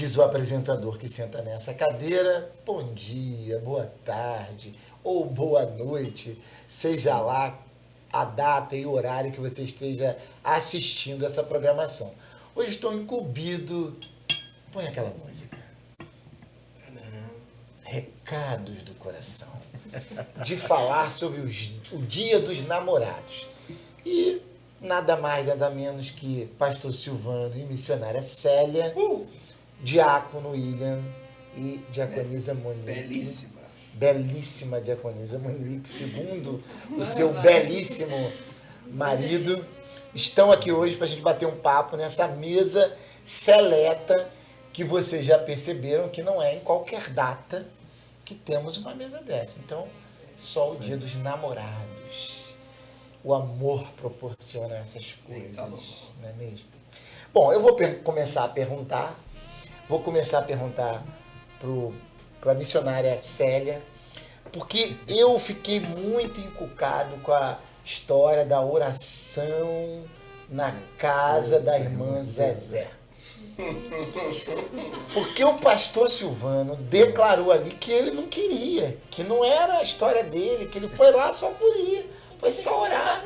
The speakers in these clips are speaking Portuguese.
diz o apresentador que senta nessa cadeira, bom dia, boa tarde ou boa noite, seja lá a data e o horário que você esteja assistindo essa programação. Hoje estou incumbido, põe aquela música, Recados do Coração, de falar sobre o Dia dos Namorados. E nada mais, nada menos que Pastor Silvano e missionária Célia, Diácono William e Diaconisa Monique. Belíssima Diaconisa Monique, segundo o seu belíssimo marido, estão aqui hoje para a gente bater um papo nessa mesa seleta que vocês já perceberam que não é em qualquer data que temos uma mesa dessa. Então, só o Dia dos Namorados. O amor proporciona essas coisas, não é mesmo? Bom, eu vou começar a perguntar para a missionária Célia, porque eu fiquei muito encucado com a história da oração na casa da irmã Zezé. Porque o pastor Silvano declarou ali que ele não queria, que não era a história dele, que ele foi lá só por ir, foi só orar.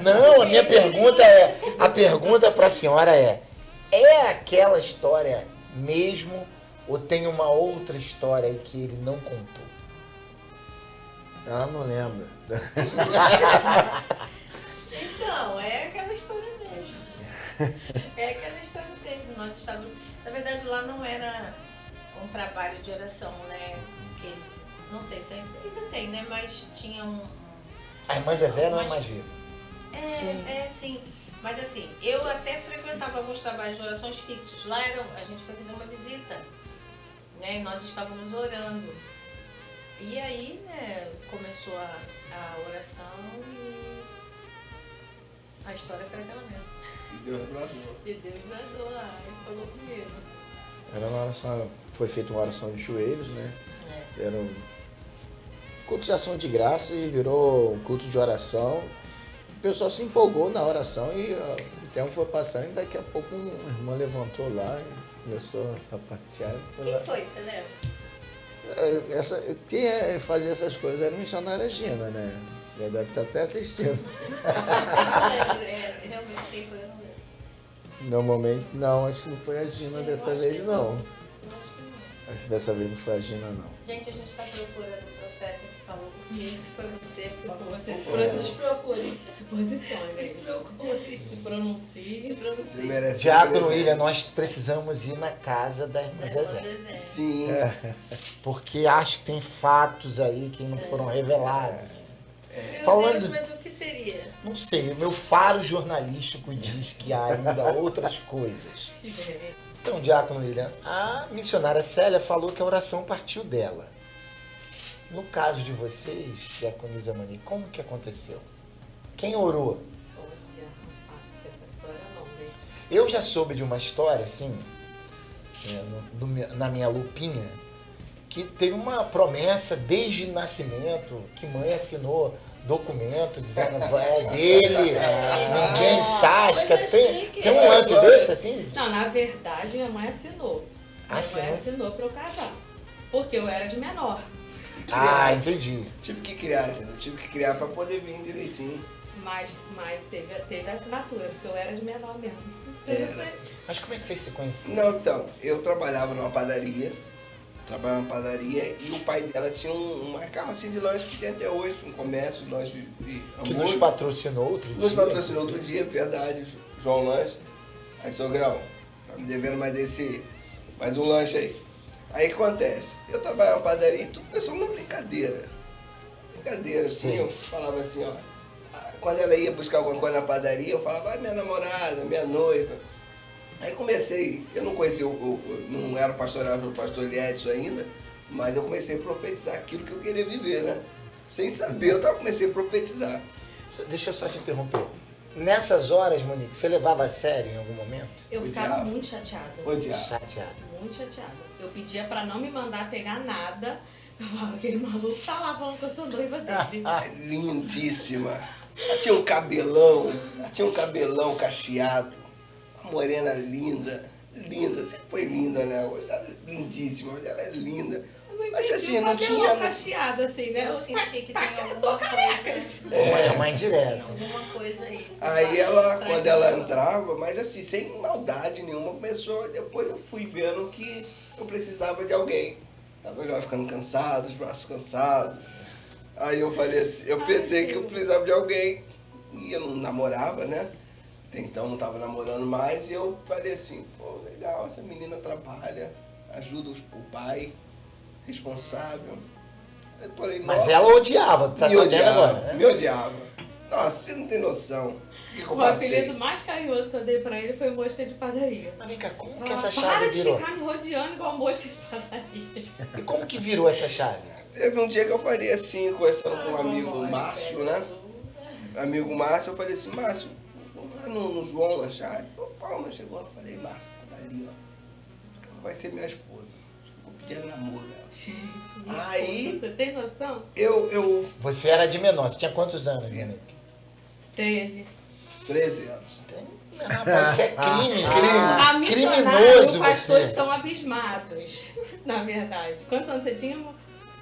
Não, a minha pergunta para a senhora é aquela história mesmo ou tem uma outra história aí que ele não contou? Ela não lembra. Então, é aquela história mesmo. É aquela história mesmo. Nós estávamos... Na verdade, lá não era um trabalho de oração, né? Porque, não sei se ainda tem, né? Mas tinha um... A irmã Zezé não é mais viva. Sim. Mas assim, eu até frequentava alguns trabalhos de orações fixos. Lá a gente foi fazer uma visita, né? E nós estávamos orando. E aí, né, começou a oração e a história foi aquela mesmo. E Deus bradou lá e falou comigo. Era uma oração, foi feita uma oração de joelhos, né? Era um culto de ação de graça e virou um culto de oração. O pessoal se empolgou na oração e o tempo foi passando e daqui a pouco uma irmã levantou lá e começou a sapatear. Quem foi, você lembra? Quem fazia essas coisas era a missionária Gina, né? Já deve estar até assistindo. Realmente quem foi, eu não lembro. Normalmente, não, acho que não foi a Gina dessa vez, não. Eu acho que não. Acho que dessa vez não foi a Gina, não. Gente, a gente está procurando o profeta que falou comigo. Se foi você, se for você, Se procure. se posicione, né? Se pronuncie. Você merece. Diácono William, nós precisamos ir na casa da irmã Zezé. Sim. Porque acho que tem fatos aí que não foram revelados. Meu Falando- Deus, mas o que seria? Não sei, o meu faro jornalístico diz que há ainda outras coisas. Então, Diácono William, a missionária Célia falou que a oração partiu dela. No caso de vocês, Diaconisa Monique, como que aconteceu? Quem orou? Olha, rapaz, essa história não, né? Eu já soube de uma história, assim, na minha lupinha, que teve uma promessa desde o nascimento, que mãe assinou documento dizendo é dele, ninguém tasca. coisa Tem chique. um lance desse, assim? Não, na verdade, minha mãe assinou. Minha Assinou? mãe assinou pra eu casar. Porque eu era de menor. Ah, entendi. Tive que criar, entendeu? Tive que criar pra poder vir direitinho. Mas teve a assinatura, porque eu era de menor mesmo. Era. Mas como é que vocês se conheceram? Não, então, eu trabalhava numa padaria. E o pai dela tinha uma carrocinha de lanche que tem até hoje, um comércio, lanche de Que hambúrguer. nos patrocinou outro dia. Nos patrocinou outro dia, verdade, João Lanche. Aí, sogrão, tá me devendo mais um lanche aí. Aí o que acontece? Eu trabalhava na padaria e tudo começou numa brincadeira. Brincadeira, assim, Sim. eu falava assim, ó. Quando ela ia buscar alguma coisa na padaria, eu falava, minha namorada, minha noiva. Aí comecei, eu não conhecia, não era pastoreado pelo pastor Liedson ainda, mas eu comecei a profetizar aquilo que eu queria viver, né? Sem saber, comecei a profetizar. Deixa eu só te interromper. Nessas horas, Monique, você levava a sério em algum momento? Eu ficava Odiava. muito chateada. Odiava. Chateada. Muito chateada. Eu pedia pra não me mandar pegar nada. Eu falava, aquele maluco tá lá falando que eu sou noiva dele. Lindíssima. Ela tinha um cabelão cacheado, uma morena linda. linda, sempre foi linda, né? Hoje ela é lindíssima, hoje ela é linda. Mas entendi, assim, o não cabelo tinha... cacheado, assim, né? Eu senti que tá, tem eu alguma tô careca. coisa. É uma indireta. Alguma coisa aí. Aí ela, Pra quando ela. ela entrava, mas assim, sem maldade nenhuma, começou, depois eu fui vendo que eu precisava de alguém. Tava já ficando cansado, os braços cansados. Aí eu falei assim, eu pensei que eu precisava de alguém. E eu não namorava, né? Até então não tava namorando mais, e eu falei assim, pô, legal, essa menina trabalha, ajuda o pai, responsável. Porém, Mas nossa, ela odiava, tu tá me sabendo odiava, agora, né? me odiava. Nossa, você não tem noção do que eu O passei. apelido mais carinhoso que eu dei pra ele foi mosca de padaria. Mas vem cá, como que Falava, essa para chave de virou? ficar me rodeando igual mosca de padaria. E como que virou essa chave? Teve um dia que eu falei assim, conversando com um amigo Márcio, né? Amigo Márcio, eu falei assim, Márcio, vamos lá no João na chave. O Palma chegou, eu falei, Márcio, dali, ó, ela vai ser minha esposa. Vou pedir ela namoro dela. Aí, Você tem noção? eu Você era de menor, você tinha quantos anos, Monique? 13. 13 anos. Rapaz, isso é crime, A crime. missionária e o Criminoso pastor você. estão abismados, na verdade. Quantos anos você tinha, amor?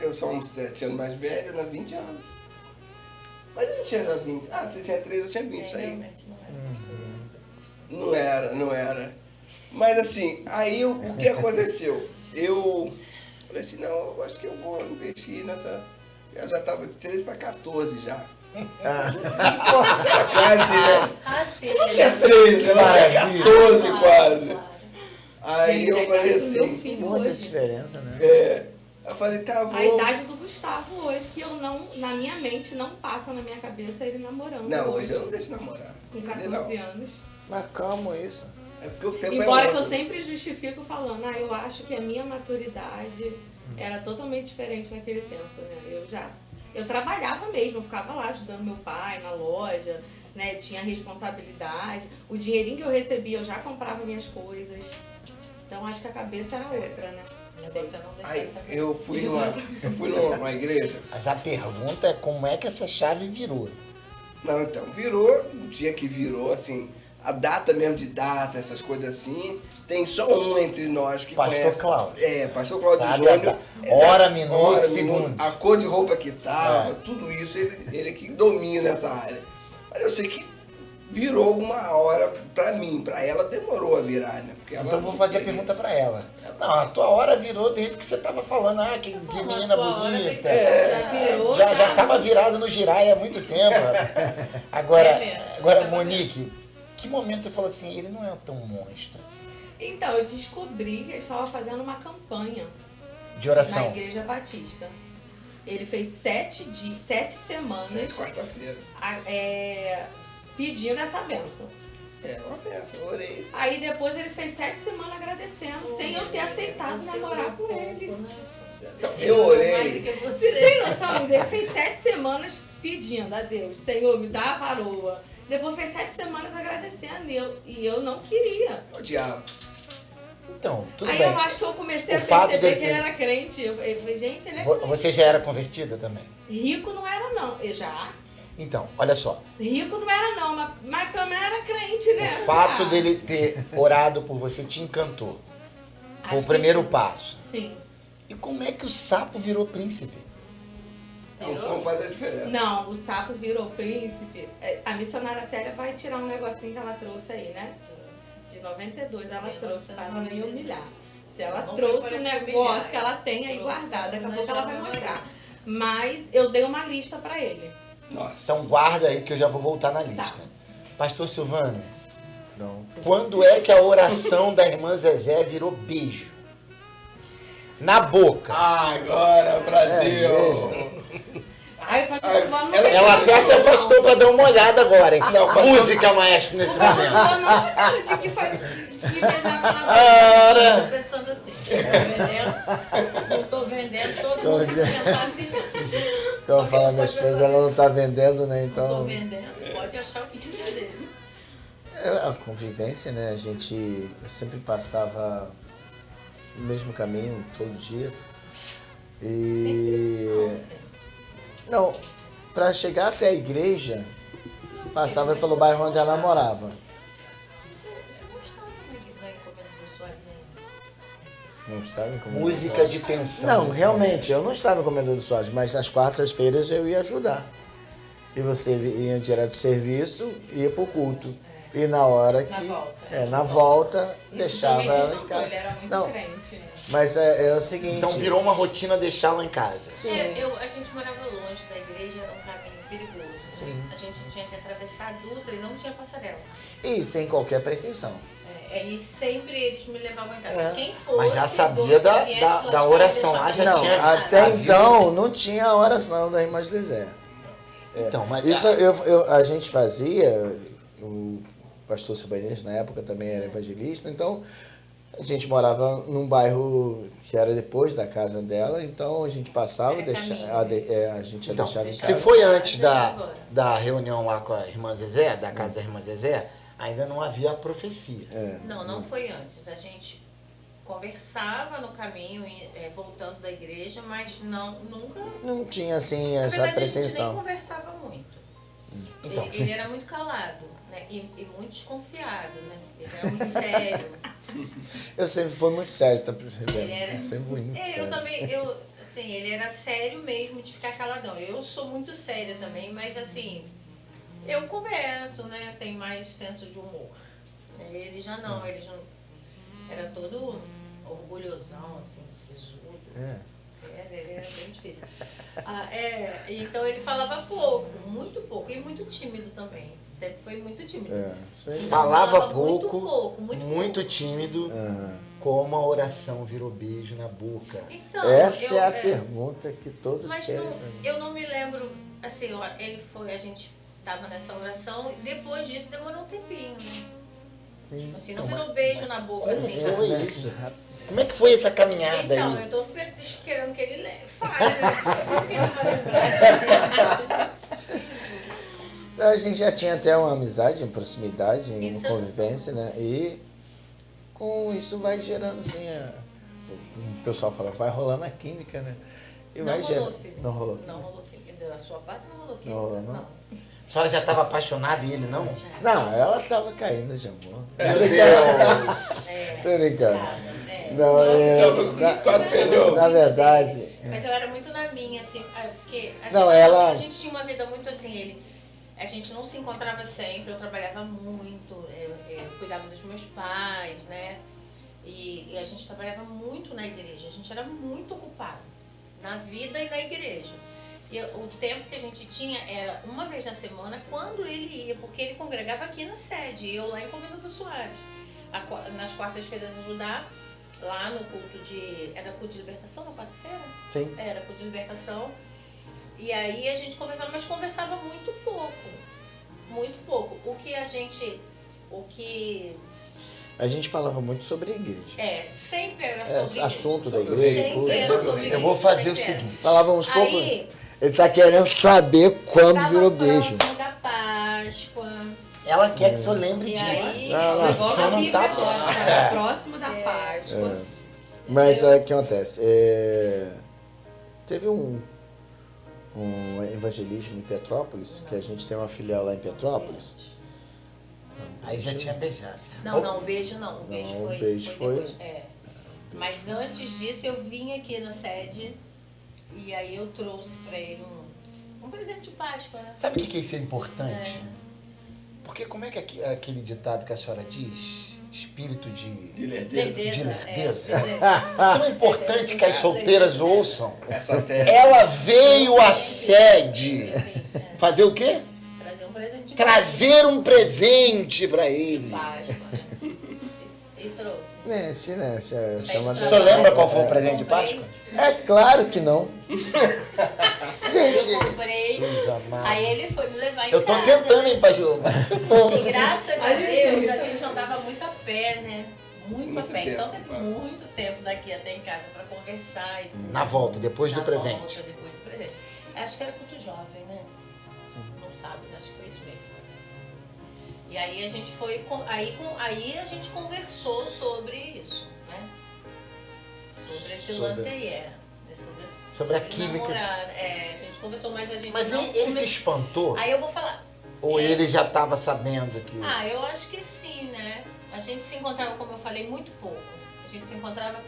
Eu sou uns 7 anos mais velho, né? 20 anos. Mas eu tinha já 20. Ah, você tinha 13, eu tinha 20, isso aí. Realmente não é. Não era. Mas assim, aí o que aconteceu? Eu falei assim, não, eu acho que eu vou investir nessa. Eu já estava de 13 para 14 já. Era quase, né? Ah, sim. Eu não tinha 13, ela tinha Maravilha. 14 quase. Claro. Aí Gente, eu a falei idade do meu assim, filho Muita hoje. diferença, né? eu falei, tá, vou. A idade do Gustavo hoje, que eu não, na minha mente, não passa na minha cabeça ele namorando. Não, hoje eu não deixo namorar. Com Ele 14 não. anos. Mas calma isso. É porque o tempo Embora é que eu outro. sempre justifico falando, eu acho que a minha maturidade era totalmente diferente naquele tempo, né? Eu trabalhava mesmo, eu ficava lá ajudando meu pai na loja, né? Tinha responsabilidade. O dinheirinho que eu recebia, eu já comprava minhas coisas. Então acho que a cabeça era outra, né? O negócio é não deixar Aí ele também. eu fui numa igreja. Mas a pergunta é como é que essa chave virou? Não, então, virou, o dia que virou, assim, a data mesmo de data, essas coisas assim, tem só um entre nós que Pastor conhece. Cláudio. É, Pastor Cláudio Sabe a Júnior. hora, minuto, segundo. A cor de roupa que tava, tudo isso, ele que domina essa área. Mas eu sei que virou uma hora pra mim, pra ela demorou a virar, né? Porque ela Então eu vou fazer a queria. pergunta pra ela. Não, a tua hora virou desde que você tava falando, que menina tua hora tem bonita. que- Já virou, Já tava virado no Jirai há muito tempo. Agora, É mesmo. agora, Monique, que momento você falou assim, ele não é tão monstro assim, Então, eu descobri que ele estava fazendo uma campanha de na oração? Igreja Batista. Ele fez 7 semanas Quarta-feira. pedindo essa bênção. É, uma benção, eu orei. Aí depois ele fez 7 semanas agradecendo, sem eu ter aceitado Você namorar orou com pouco, ele. né? Então, eu orei. Mais do que Você você. tem noção? Ele fez 7 semanas pedindo a Deus, Senhor, me dá a varoa. Depois fez 7 semanas agradecendo e eu não queria. O diabo. Então, tudo Aí bem. eu acho que eu comecei O a fato perceber dele que ele ter- era crente. Eu falei, gente, ele é Você já era convertida também? rico, não era não. Eu já. Então, olha só. Rico não era não, mas pelo menos era crente, né? O fato Ah, dele ter orado por você te encantou. Foi acho o que primeiro sim. passo. Sim. E como é que o sapo virou príncipe? A unção faz a diferença. Não, o sapo virou príncipe. A missionária Célia vai tirar um negocinho que ela trouxe aí, né? De 92 ela trouxe para não me humilhar. Se ela Não trouxe foi um para te negócio humilhar, que ela tem aí trouxe guardado, daqui a para pouco ela vai homenagear mostrar. Mas eu dei uma lista para ele. Nossa. Então guarda aí que eu já vou voltar na lista. Pastor Silvano, Pronto. quando é que a oração da irmã Zezé virou beijo? Na boca. Agora, Brasil! Aí o pastor Ai, Silvano não ela deixou Ela eu até se não. afastou pra dar uma olhada agora, hein? Não, pastor- Música, maestro, nesse O pastor momento. Silvano não me cara de que foi de que beijava na boca. Eu tô Ora, pensando assim, não tô vendendo, todo mundo tem que pensar assim. Então Só que fala, não minha pode esposa, pensar ela não tá vendendo, né? Não tô Então. vendendo, pode achar o que quiser dele. É a convivência, né? Eu sempre passava no mesmo caminho todos os dias. E. Não, pra chegar até a igreja, passava pelo bairro onde ela morava. Você gostava da encomenda do Não estava em Comendador Música de de tensão. Não, nesse realmente, momento. eu não estava em Comendador Soares, mas nas quartas-feiras eu ia ajudar. E você ia direto do serviço, ia pro culto. E na hora que... na volta, deixava ela em casa. Ele era muito Não, crente. Né? mas é o seguinte... Então virou uma rotina deixá-la em casa. Sim. A gente morava longe da igreja, era um caminho perigoso. Sim. A gente tinha que atravessar a Dutra e não tinha passarela. E sem qualquer pretensão. E sempre eles me levavam em casa. É. Quem fosse, Mas já sabia da viesse da lascar, oração lá, deixava já Não, em tinha... casa. até a então não tinha a oração da Irmã Zezé. Então, mas... Isso a gente fazia, o pastor Sabanês na época também era evangelista, então a gente morava num bairro que era depois da casa dela, então a gente passava, Era caminho. a gente ia Então, deixava em se casa. foi antes Casa agora. da reunião lá com a irmã Zezé, da casa da irmã Zezé, ainda não havia a profecia. É. Não foi antes. A gente conversava no caminho, voltando da igreja, mas nunca... Não tinha assim Na essa verdade, a gente nem pretensão. conversava muito. Então. Ele era muito calado, né? E muito desconfiado, né? Ele era muito sério. Eu sempre fui muito sério, tá percebendo? Ele era- Sempre fui muito sério. Eu também, assim, ele era sério mesmo de ficar caladão. Eu sou muito séria também, mas assim, eu converso, né? Tenho mais senso de humor. Ele já não, era todo orgulhosão, assim, sisudo. Ele era bem difícil. Então ele falava pouco, muito pouco, e muito tímido também. Sempre foi muito tímido. Sei. Falava muito pouco, pouco, muito tímido, como a oração virou beijo na boca. Então, Essa é a pergunta que todos Mas querem. eu não me lembro, assim, a gente tava nessa oração, e depois disso demorou um tempinho, né? Sim. Assim, não Então, virou beijo na boca, como assim. foi né? isso? Como é que foi essa caminhada Então, aí? eu tô querendo que ele fale, né? A gente já tinha até uma amizade, uma proximidade, uma Isso. convivência, né? E com isso vai gerando assim, o pessoal fala, vai rolando a química, né? E Não vai rolou, gerando. filho. Não rolou. Não rolou química. Da sua parte não rolou química. Não rolou, não? A senhora já estava apaixonada e ele não? Não, ela tava caindo de amor. Meu Deus! Tô brincando. É. Não, Quatro pneus. na verdade. Mas eu era muito na minha, assim, porque Não, a gente tinha uma vida muito assim, a gente não se encontrava sempre, eu trabalhava muito, eu cuidava dos meus pais, né? E a gente trabalhava muito na igreja, a gente era muito ocupado na vida e na igreja. E o tempo que a gente tinha era uma vez na semana, quando ele ia, porque ele congregava aqui na sede, e eu lá em Comendador Soares. Nas quartas-feiras ajudar, lá no culto era culto de libertação na quarta-feira? Sim. Era culto de libertação. E aí a gente conversava, mas conversava muito pouco. Muito pouco. O que A gente falava muito sobre a igreja. sempre era É, sobre assunto isso. da igreja, Sempre tudo. era sobre Eu isso, vou fazer o sempre era. seguinte. Falávamos pouco. Aí, Ele tá querendo saber quando tava virou beijo. próximo da Páscoa. Ela quer que o senhor lembre E disso. aí, Não, O senhor não tá... Tá próximo da Páscoa. Mas o que acontece? Teve um evangelismo em Petrópolis, que a gente tem uma filial lá em Petrópolis. Aí já tinha beijado. Não, o beijo não. O beijo Não, o foi, beijo foi- depois. Mas antes disso eu vim aqui na sede e aí eu trouxe pra ele um presente de Páscoa, né? Sabe o que isso é importante? Porque como é que aquele ditado que a senhora diz? Espírito De lerdeza. de lerdeza. É, Tão importante que as solteiras ouçam. Essa tese. Ela veio à sede fazer o quê? trazer um presente de Trazer um presente para ele. Páscoa, né? E trouxe. Nesse, né? O senhor lembra qual foi o presente de Páscoa? É claro que não. Gente, Eu comprei. Jesus amado. Aí ele foi me levar em Eu tô casa. tentando, hein, pastor? E graças a Ai, Deus gente. a gente andava muito a pé, né? Muito a Muito pé. Então tempo, teve muito tempo daqui até em casa pra conversar. E tudo. Na volta, depois do Na presente. volta, depois do presente. Acho que era culto jovem, né? Não sabe, acho que foi isso mesmo. E aí a gente foi. Aí a gente conversou sobre isso, né? Sobre esse Sobre- lance aí, Sobre a química de- namorar. A gente conversou, mas a gente. Mas não ele se espantou? Aí eu vou falar. Ou ele já estava sabendo que... Eu acho que sim, né? A gente se encontrava, como eu falei, muito pouco. A gente se encontrava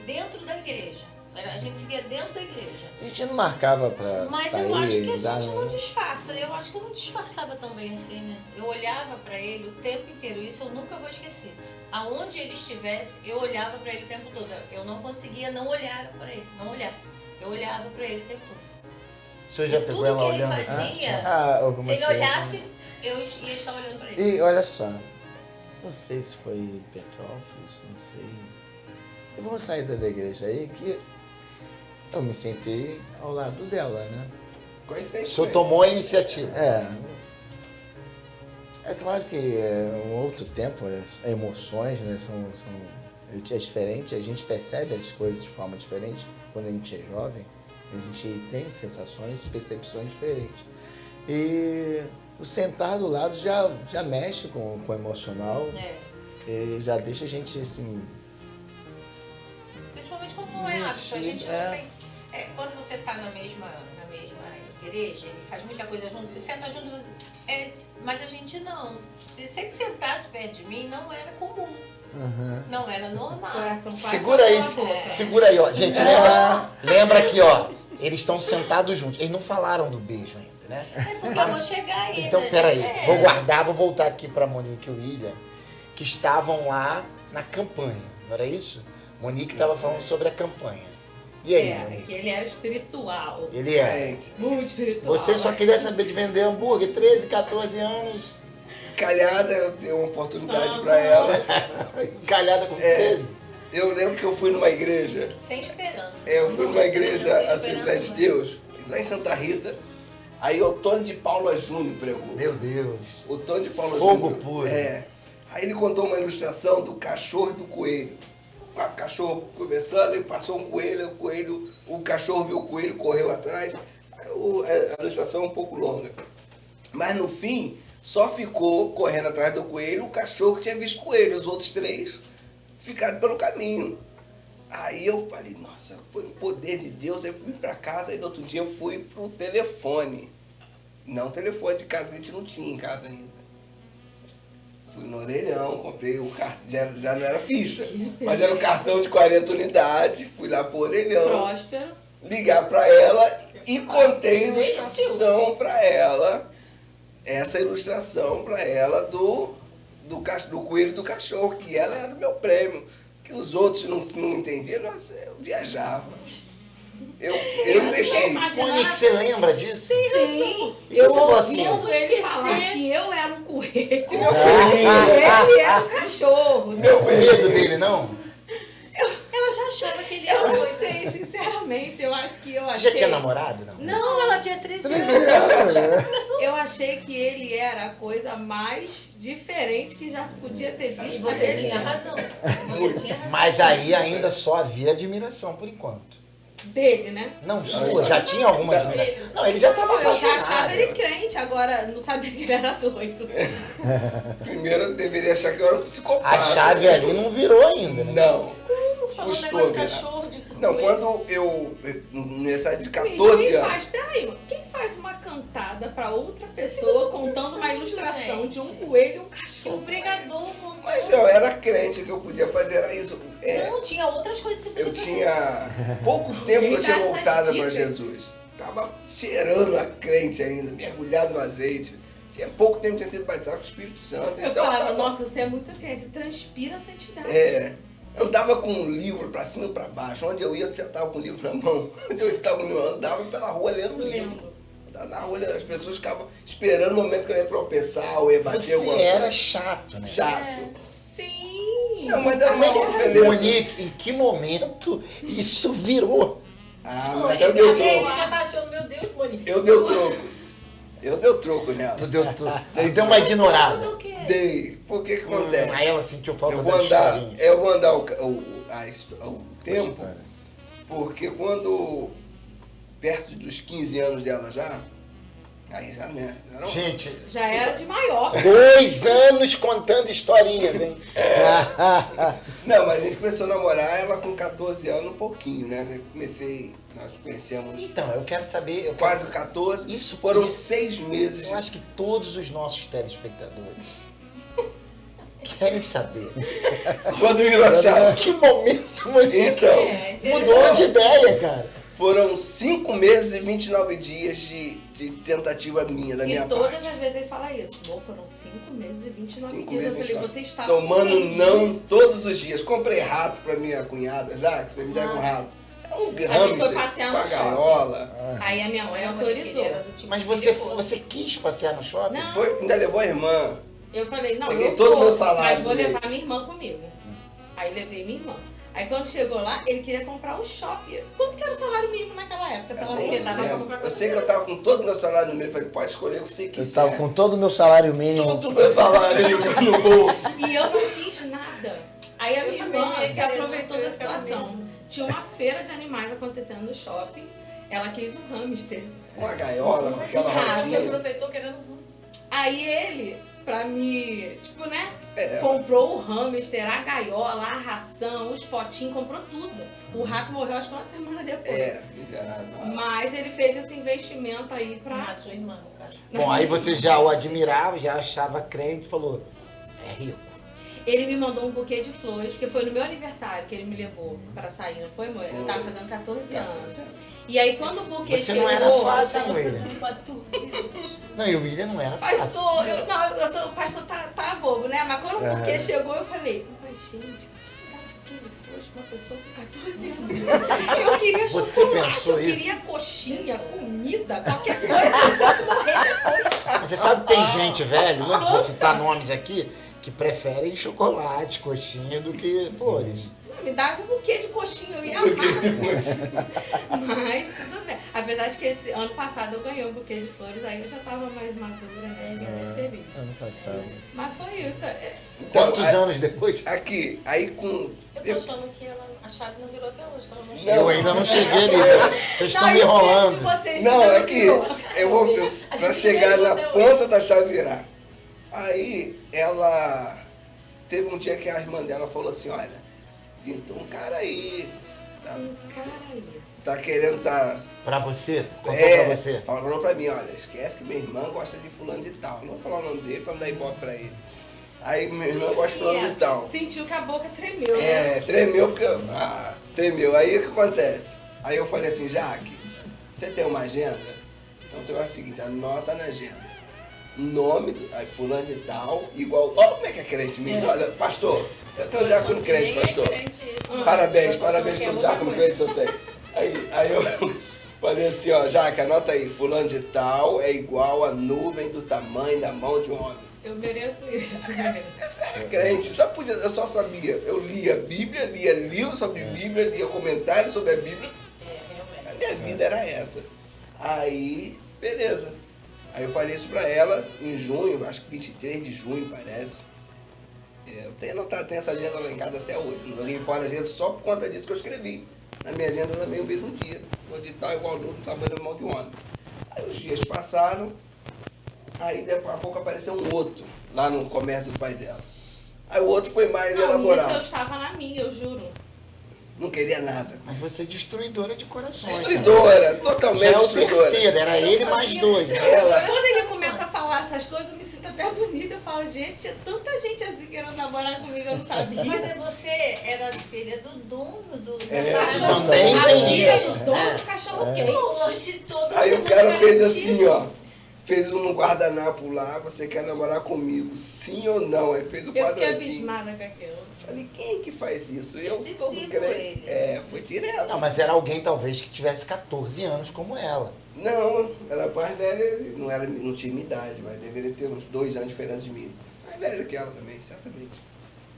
dentro da igreja. A gente se via dentro da igreja. A gente não marcava pra Mas sair, eu acho que a dar, gente não disfarça. Eu acho que eu não disfarçava tão bem assim, né? Eu olhava pra ele o tempo inteiro. Isso eu nunca vou esquecer. Aonde ele estivesse, eu olhava pra ele o tempo todo. Eu não conseguia não olhar pra ele. Não olhar. Eu olhava pra ele o tempo todo. O senhor já pegou Tudo ela que ele olhando assim? fazia, algumas se ele vezes, olhasse, né? eu ia estar olhando pra ele. E olha só, não sei se foi Petrópolis, não sei. Eu vou sair da igreja aí que eu me sentei ao lado dela, né? O Coincidência. senhor tomou a iniciativa. É claro que é um outro tempo, as emoções, né, é diferente, a gente percebe as coisas de forma diferente quando a gente é jovem, a gente tem sensações, percepções diferentes. E o sentar do lado já mexe com o emocional, e já deixa a gente assim. Principalmente quando não é hábito. A gente não tem. Quando você está na mesma igreja e faz muita coisa junto, você senta junto. Mas a gente não. Se ele sentasse perto de mim, não era comum. Uhum. Não era normal. Coração quase Segura aí, na boca. segura aí, ó. Gente, lembra aqui, ó. Eles estão sentados juntos. Eles não falaram do beijo ainda, né? É porque eu vou chegar aí. Então, né, peraí. gente? Vou guardar, vou voltar aqui pra Monique e o William, que estavam lá na campanha. Não era isso? Monique estava falando sobre a campanha. E aí, Que Monique? ele era espiritual. Ele é. Gente, Muito espiritual. Você só queria saber de vender hambúrguer, 13, 14 anos, calhada, eu dei uma oportunidade pra ela. calhada com 13. Eu lembro que eu fui numa igreja. Sem esperança. Eu fui numa igreja Sem Assembleia de esperança, Deus, lá em Santa Rita. Aí o Tony de Paula Júnior pregou. Meu Deus. O Tony de Paula Fogo Júnior. puro. Aí ele contou uma ilustração do cachorro e do coelho. O cachorro conversando, ele passou um coelho, o cachorro viu o coelho, correu atrás. A ilustração é um pouco longa. Mas no fim, só ficou correndo atrás do coelho o cachorro que tinha visto o coelho. Os outros 3 ficaram pelo caminho. Aí eu falei, nossa, foi o poder de Deus. Eu fui pra casa e no outro dia eu fui pro telefone. Não telefone de casa, a gente não tinha em casa ainda. Fui no orelhão, comprei o cartão, já não era ficha, mas era um cartão de 40 unidades, fui lá pro orelhão, Próspero. ligar pra ela e contei a ilustração pra ela, essa ilustração pra ela do coelho e do cachorro, que ela era o meu prêmio, que os outros não entendiam, nossa, eu viajava. Eu mexi. Monique, você lembra disso? Sim. E Eu você falou assim, ouvindo ele falar que eu era um coelho. Meu coelhinho. Ele era um cachorro. Meu com medo dele, não? Ela já achava que ele era Eu não doido. sei, sinceramente, eu acho que eu Você achei... já tinha namorado, não? Não, ela tinha 13 anos. Eu achei que ele era a coisa mais diferente que já se podia ter E visto. você Ele- tinha razão. Você tinha razão. Mas aí ainda só havia admiração, por enquanto. Dele, né? Não, sua, já tinha alguma admiração. Não, ele já estava Eu já achava apaixonado. ele crente, agora não sabia que ele era doido. Primeiro eu deveria achar que eu era um psicopata. A chave ali não virou ainda, né? Não. Falou um Custou negócio de virar. cachorro, de Não, coelho. quando eu, no aniversário de Gente, 14 quem anos, faz, peraí, quem faz uma cantada pra outra pessoa contando uma ilustração gente. de um coelho e um O cachorro? pregador contou. mas eu era crente, o que eu podia fazer era isso. Não, tinha outras coisas que você Eu podia tinha pouco tempo que eu tinha dá essas voltado para dicas? Jesus. Tava cheirando a crente ainda, mergulhado no azeite. Tinha pouco tempo que tinha sido batizado com o Espírito Santo. Eu então falava, tava- nossa, você é muito crente, você transpira a santidade. Andava com um livro pra cima e pra baixo. Onde eu ia, eu já tava com o livro na mão. Onde eu tava, eu andava pela rua lendo o livro. Andava na rua, as pessoas ficavam esperando o momento que eu ia tropeçar ou ia bater alguma Você era coisa. chato, né? Chato. Sim! Não, mas era uma Agora- beleza. Monique, em que momento isso virou? Ah, mas Ele eu dei o ele troco. já tá achando, meu Deus, Monique. Eu dei o troco. Eu dei o troco nela. Tu deu uma ignorada. Tudo o quê? Dei. Por que que acontece? Aí ela sentiu falta Eu das vou andar, historinhas. eu vou andar o tempo, porque quando, perto dos 15 anos dela já, aí já, né? Era um- Gente, Já era de maior. 2 anos contando historinhas, hein? Não, mas a gente começou a namorar ela com 14 anos, um pouquinho, né? Nós conhecemos Então, eu quero saber... quase 14, Isso foram isso- 6 meses. Eu acho que todos os nossos telespectadores querem saber. Quando virou a chave. Que momento muito Então, mudou de ideia, cara. foram 5 meses e 29 dias de tentativa minha, da minha E todas parte. as vezes ele fala isso. Bom, foram 5 meses e 29 5 dias. Eu meses, falei, 29. você está Tomando perdido. não todos os dias. Comprei rato pra minha cunhada, já que você me deve um rato. É um foi hamster passear com no a shopping. gaiola. Aí a minha mãe Ele autorizou. era do tipo Mas que você, depois- você quis passear no shopping? Não. Foi, ainda levou a irmã. Eu falei, não, Peguei eu todo o vou, meu salário mas vou do mês. levar minha irmã comigo. Aí levei minha irmã. Aí quando chegou lá, ele queria comprar o shopping. Quanto que era o salário mínimo naquela época? Pra ela Nem ver? Dava pra lembro. comprar Eu sei que eu tava com todo o meu salário no mês. Falei, pode escolher o que você Eu quiser. tava com todo o meu salário mínimo. Todo o meu salário no bolso. E eu não fiz nada. Aí a Eu minha também irmã tinha se querido, aproveitou eu da ia ficar situação. Tinha uma feira de animais acontecendo no shopping. Ela quis um hamster. Com a gaiola, com aquela Ah, Você rotinha. aproveitou querendo um. Aí ele, pra me, tipo, né? É. Comprou o hamster, a gaiola, a ração, os potinhos, comprou tudo. O rato morreu acho que uma semana depois. É, miserável. Mas ele fez esse investimento aí A pra... sua irmã, no caso. Bom, aí você já o admirava, já achava crente, falou, é rico. Ele me mandou um buquê de flores, porque foi no meu aniversário que ele me levou pra sair, não foi, amor? Eu tava fazendo 14 anos. E aí quando o buquê Você chegou... não era fácil, Tava hein, William? fazendo 14. Não, e o William não era fácil. Pastor, o pastor tá bobo, né? Mas quando o buquê chegou, eu falei, mas gente, que dá buquê de flores pra uma pessoa com 14 anos? Eu queria Você chocolate, pensou eu isso? queria coxinha, comida, qualquer coisa que eu fosse morrer depois. Mas você sabe que tem gente, velho, não vou citar nomes aqui, que preferem chocolate, coxinha do que flores. Me dava um buquê de coxinha, eu ia amar. Mas tudo bem. Apesar de que esse ano passado eu ganhei um buquê de flores, aí eu já tava mais madura, né? E era feliz. Ano passado. Mas foi isso. Então, Quantos anos depois? Aqui, aí com. Eu tô achando que a chave não virou até hoje. Então não Eu ainda não cheguei ali, velho. Vocês estão me enrolando. Não, é que eu vou. A Pra gente chegar nem na até ponta da chave virar. Aí ela. Teve um dia que a irmã dela falou assim: olha, pintou um cara aí. Caralho. Tá querendo. Pra você? Contou pra você? Falou pra mim: olha, esquece que minha irmã gosta de fulano de tal. Não vou falar o nome dele pra não dar ibope pra ele. Aí minha irmã gosta de fulano de tal. Sentiu que a boca tremeu, né? É, tremeu porque. Tremeu. Aí o que acontece? Aí eu falei assim, Jaque, você tem uma agenda? Então você faz o seguinte, anota na agenda. Nome, aí fulano de tal, igual. Olha como é que é crente mesmo. Olha, pastor, você tem um diácono crente, pastor. Parabéns pelo diácono crente que eu tenho. Aí eu falei assim, ó, Jaque, anota aí, fulano de tal é igual a nuvem do tamanho da mão de um homem. Eu mereço isso. Era crente, eu só sabia. Eu lia a Bíblia, lia livros sobre Bíblia, lia comentários sobre a Bíblia. A minha vida era essa. Aí, beleza. Aí eu falei isso pra ela em junho, acho que 23 de junho, parece. Eu tenho anotado, tenho essa agenda lá em casa até hoje. Não joguei fora a agenda só por conta disso que eu escrevi. Na minha agenda também o mesmo dia. Vou de tal igual no tamanho da mão de um homem. Aí os dias passaram, aí depois a pouco apareceu um outro lá no comércio do pai dela. Aí o outro foi mais Não, isso eu elaborado. estava na minha, eu juro. Não queria nada. Mas você é destruidora de corações. Destruidora, Cara. totalmente Já é o destruidora. terceiro, era ele mais dois. Ela, Quando ele começa a falar essas coisas, eu me sinto até bonita. Eu falo, gente, tinha tanta gente assim querendo namorar comigo, eu não sabia. Mas você era filha do dono do Cachorro também a tem filha isso. do dono do cachorro quente. Hoje todo aí o mundo cara fez vai assim, ó. Fez um guardanapo lá, você quer namorar comigo? Sim ou não? Aí fez o Eu fiquei quadradinho. abismada com aquilo. Falei, quem é que faz isso? Eu Decisivo todo crente. ele. É, foi direto. Não, mas era alguém talvez que tivesse 14 anos como ela. Não, era mais velha, ele não tinha minha idade, mas deveria ter uns 2 anos de diferença de mim. Mais velha que ela também, certamente.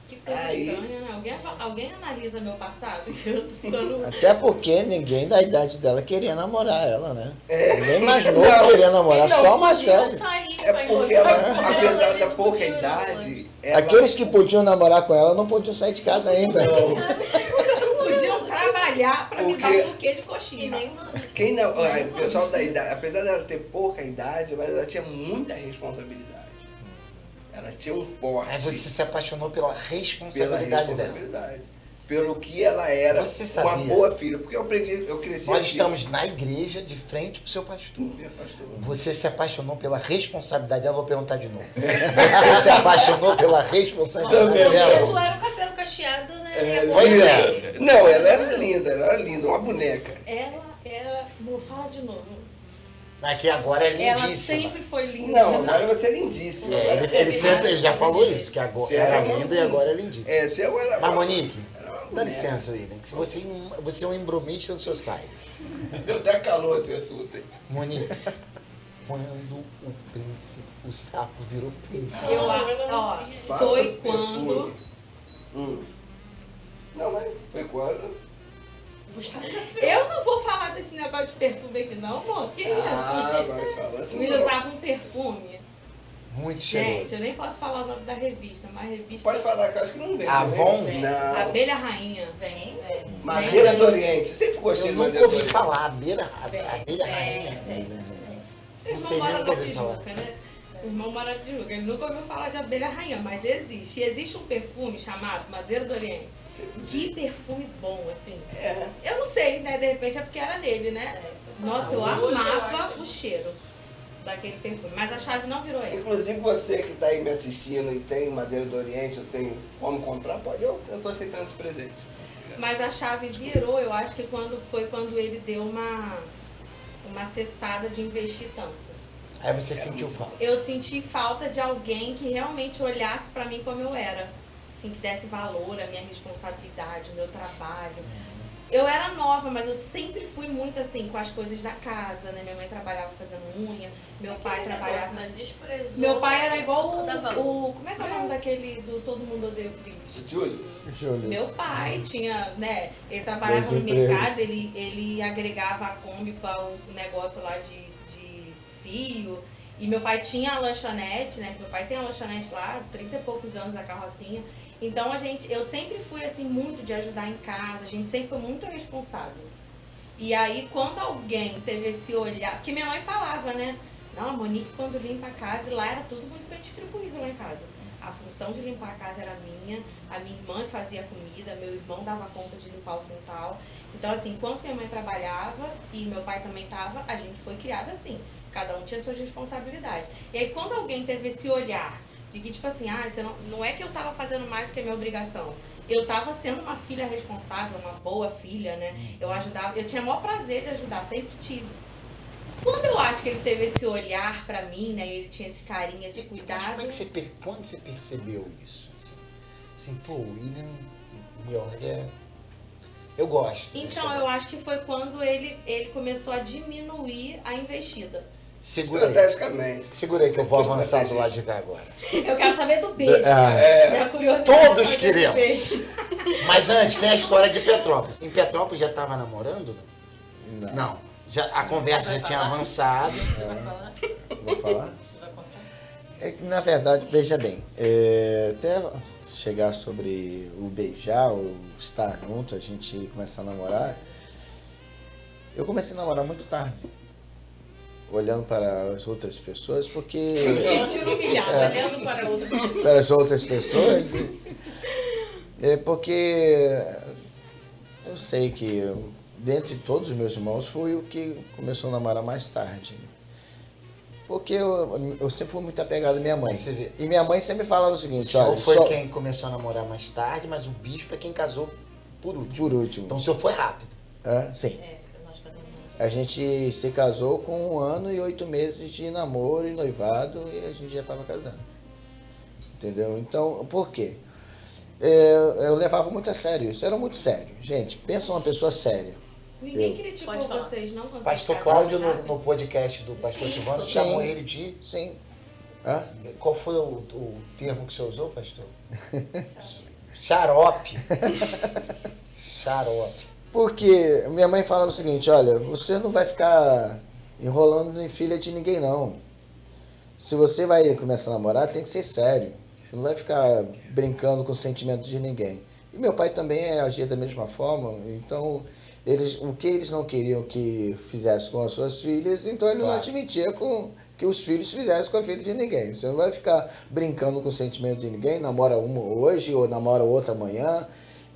Que coisa Aí- estranha, né? Alguém analisa meu passado? Eu tô ficando... Até porque ninguém da idade dela queria namorar ela, né? É. Ninguém mais novo Não. queria namorar, Então, só mais podiam velho. sair É pra porque encontrar ela, com apesar ele, da não pouca podiam, idade, ela... Aqueles que podiam namorar com ela não podiam sair de casa ainda. Podiam trabalhar pra me dar Porque- um buquê de E coxinha. nem mano. Quem não, o pessoal da idade, apesar dela ter pouca idade, mas ela tinha muita responsabilidade. Ela tinha um porte Aí você se apaixonou pela pela responsabilidade dela. responsabilidade. pelo que ela era, Você uma sabia? boa filha. Porque eu cresci Nós assim. estamos na igreja de frente pro seu pastor. Meu pastor. Você se apaixonou pela responsabilidade dela, vou perguntar de novo. Você se apaixonou pela responsabilidade Também. Isso dela. era o cabelo cacheado, né? É, Pois linda. é. Não, ela era linda, uma boneca. Vou falar de novo. Aqui agora é Ela lindíssima. sempre foi linda. Não, agora você é lindíssima. Ele sempre já falou isso, que agora Você era uma linda e agora é lindíssima. É, se eu era Mas, Monique, era uma dá boneca. licença, William, que você é um embromista no seu site. Deu até calor esse assunto aí. Monique, quando o príncipe, o sapo virou príncipe. Foi quando. Não, mas foi quando? Eu não vou falar desse negócio de perfume aqui, não, amor. Que isso? Vai falar assim. Ele usava um perfume. Muito Gente, cheiroso. eu nem posso falar o nome da revista, mas a revista. Pode falar, que eu acho que não vem. Avon? Né? Não. Abelha Rainha. Vem. Madeira do Oriente. Sempre gostei Eu de nunca madeira do ouvi Oriente. falar, abelha rainha. Meu Não sei irmão nem mora nunca na ouvi falar. Tijuca, né? O irmão mora na Tijuca. Ele nunca ouviu falar de abelha rainha, mas existe. E existe um perfume chamado Madeira do Oriente. Que perfume bom, assim. É. Eu não sei, né? De repente é porque era nele, né? Nossa, eu amava o cheiro daquele perfume. Mas a chave não virou ele. Inclusive você que está aí me assistindo e tem madeira do Oriente, ou tem como comprar, pode. Eu estou aceitando esse presente. Mas a chave virou, eu acho que foi quando ele deu uma cessada de investir tanto. Aí você sentiu falta. Eu senti falta de alguém que realmente olhasse pra mim como eu era. Assim, que desse valor à minha responsabilidade, ao meu trabalho. Eu era nova, mas eu sempre fui muito assim com as coisas da casa, né? Minha mãe trabalhava fazendo unha, meu pai trabalhava. Meu pai era igual o. Como é que é o nome daquele do Todo Mundo Odeia o Chris? Julius. Meu pai tinha, né? Ele trabalhava no Dois empregos. mercado, ele agregava a Kombi para o negócio lá de fio. E meu pai tinha a lanchonete, né? Meu pai tem a lanchonete lá, 30 e poucos anos a carrocinha. Então eu sempre fui assim muito de ajudar em casa, a gente sempre foi muito responsável. E aí quando alguém teve esse olhar, porque minha mãe falava, né? Não, a Monique quando limpa a casa, e lá era tudo muito bem distribuído lá em casa. A função de limpar a casa era minha, a minha irmã fazia comida, meu irmão dava conta de limpar o quintal. Então assim, enquanto minha mãe trabalhava e meu pai também estava, a gente foi criada assim. Cada um tinha suas responsabilidades. E aí quando alguém teve esse olhar de que, tipo assim, você não é que eu tava fazendo mais do que a minha obrigação. Eu tava sendo uma filha responsável, uma boa filha, né? Eu ajudava, eu tinha o maior prazer de ajudar, sempre tive. Quando eu acho que ele teve esse olhar pra mim, né? Ele tinha esse carinho, esse Mas cuidado. como é que quando você percebeu isso? Assim, pô, o William me olha. Eu gosto. Então, eu acho que foi quando ele começou a diminuir a investida. Segura aí. Estrategicamente. Segura aí que eu vou Sempre avançar do estratégia. lado de cá agora. Eu quero saber do beijo. Minha curiosidade Todos é saber do queremos. beijo. Mas antes tem a história de Petrópolis. Em Petrópolis já estava namorando? Não. Não. A conversa já tinha avançado. Você vai falar? Vou falar? Você vai contar? É que, na verdade, veja bem, até chegar sobre o beijar, o estar junto, a gente começar a namorar, eu comecei a namorar muito tarde, olhando para as outras pessoas, porque... Sentindo humilhado, olhando para outras pessoas. para as outras pessoas, porque eu sei que dentre todos os meus irmãos fui o que começou a namorar mais tarde. Porque eu sempre fui muito apegado à minha mãe. Você vê. E minha mãe sempre falava o seguinte, O senhor olha, foi só quem começou a namorar mais tarde, mas o bispo é quem casou por último. por último. Então o senhor foi rápido. Sim. Nós casamos. A gente se casou com 1 ano e 8 meses de namoro e noivado e a gente já estava casando. Entendeu? Então, por quê? Eu levava muito a sério, isso era muito sério. Gente, pensa uma pessoa séria. Ninguém criticou Pode falar. vocês, não? Quando Pastor vocês Cláudio, casaram, no podcast do Pastor Sim. Silvano, Sim. chamou ele de... Sim. Hã? Qual foi o termo que você usou, pastor? Xarope. Xarope. Porque minha mãe falava o seguinte, olha, você não vai ficar enrolando em filha de ninguém, não. Se você vai começar a namorar, tem que ser sério. Você não vai ficar brincando com o sentimento de ninguém. E meu pai também agia da mesma forma, então o que eles não queriam que fizesse com as suas filhas, então ele não Claro. admitia que os filhos fizessem com a filha de ninguém. Você não vai ficar brincando com o sentimento de ninguém, namora uma hoje ou namora outra amanhã.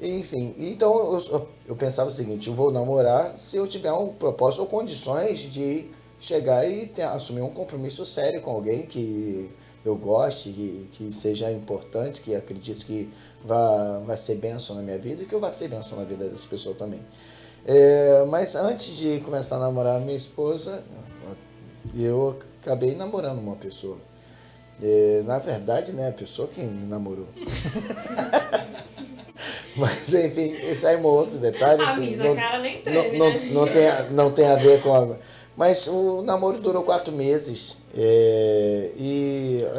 Enfim, então eu pensava o seguinte, eu vou namorar se eu tiver um propósito ou condições de chegar e assumir um compromisso sério com alguém que eu goste, que seja importante, que acredito que vai ser bênção na minha vida e que eu vá ser bênção na vida dessa pessoa também. Mas antes de começar a namorar minha esposa, eu acabei namorando uma pessoa. Na verdade, né, a pessoa que me namorou. Mas enfim, isso aí é um outro detalhe. A minha cara nem treme, não tem a ver com a... Mas o namoro durou 4 meses.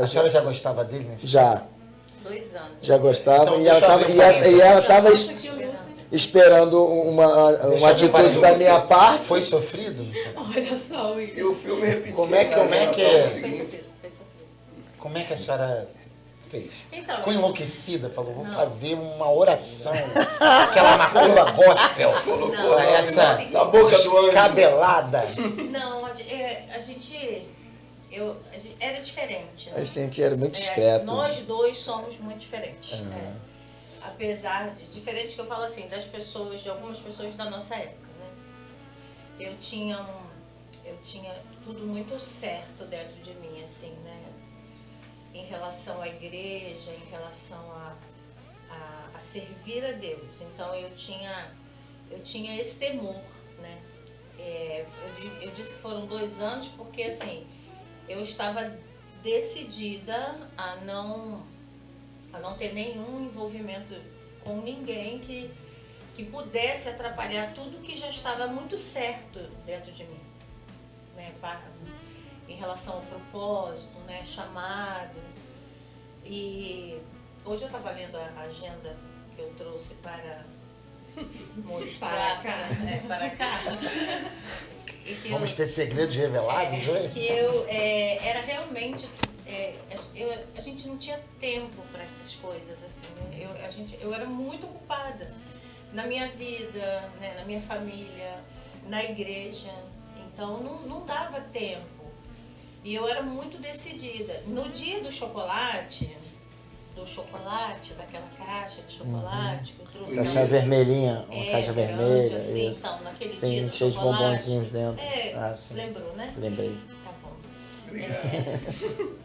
A senhora já gostava dele nesse Já. 2 anos. Já gostava. Então, e ela estava Esperando. esperando uma atitude da minha parte. Foi sofrido, Luciano? Olha só, E Will. o filme repetiu. Como é que Foi é? sofrido, foi sofrido. Como é que a senhora fez? Então, Ficou enlouquecida, falou, vou fazer uma oração, aquela macumba gospel, Colocou pra essa na boca do anjo. descabelada. Não, a gente era diferente. Né? A gente era muito discreto. Nós dois somos muito diferentes. Apesar de diferente que eu falo assim, de algumas pessoas da nossa época, né? Eu tinha tudo muito certo dentro de mim, assim, né? Em relação à igreja, em relação a servir a Deus. Então eu tinha esse temor, né? Eu disse que foram 2 anos porque assim, eu estava decidida a não ter nenhum envolvimento com ninguém que pudesse atrapalhar tudo que já estava muito certo dentro de mim, né? Em relação ao propósito, né? Chamado. E hoje eu estava lendo a agenda que eu trouxe para mostrar para cá. E que Vamos ter segredos revelados hoje? que era realmente a gente não tinha tempo para essas coisas assim, né? Eu era muito ocupada na minha vida, né? Na minha família, na igreja, então não dava tempo e eu era muito decidida. No dia do chocolate, daquela caixa de chocolate que eu trouxe, Caixa vermelhinha, uma caixa grande, vermelha. assim, Isso. então, naquele dia Sim, do cheio de chocolate. bombonzinhos dentro. Sim. Lembrou, né? Lembrei. Tá bom. Obrigado.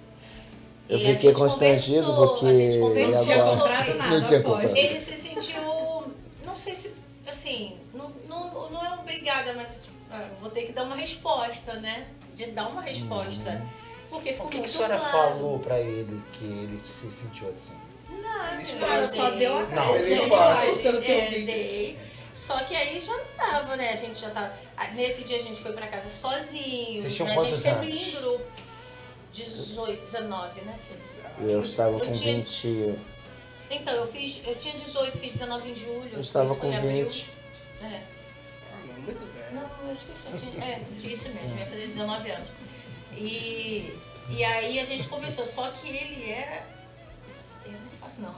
Eu E a fiquei gente constrangido conversou, porque a gente Não conversou tinha agora comprado nada, não tinha aposto. comprado. Ele se sentiu, não sei se, assim, não é obrigada, mas tipo, vou ter que dar uma resposta, né? De dar uma resposta. Porque ficou O que muito a senhora claro. falou pra ele que ele se sentiu assim? Cara, só deu a Não, cara. eles Só passam. faz, pelo que eu vi. Dei. Só que aí já não dava, né? A gente já tava. Nesse dia a gente foi pra casa sozinho. Vocês tinham né? quantos A gente sempre anos? ia em grupo. 18, 19, né, filho? Eu estava com tinha- 20. Então, eu tinha 18, fiz 19 em julho. Eu estava fiz com em abril. 20. É. Ah, não, muito velho. Não, eu esqueci. Eu tinha isso mesmo, ia fazer 19 anos. E aí a gente conversou, só que ele era. Eu não faço não.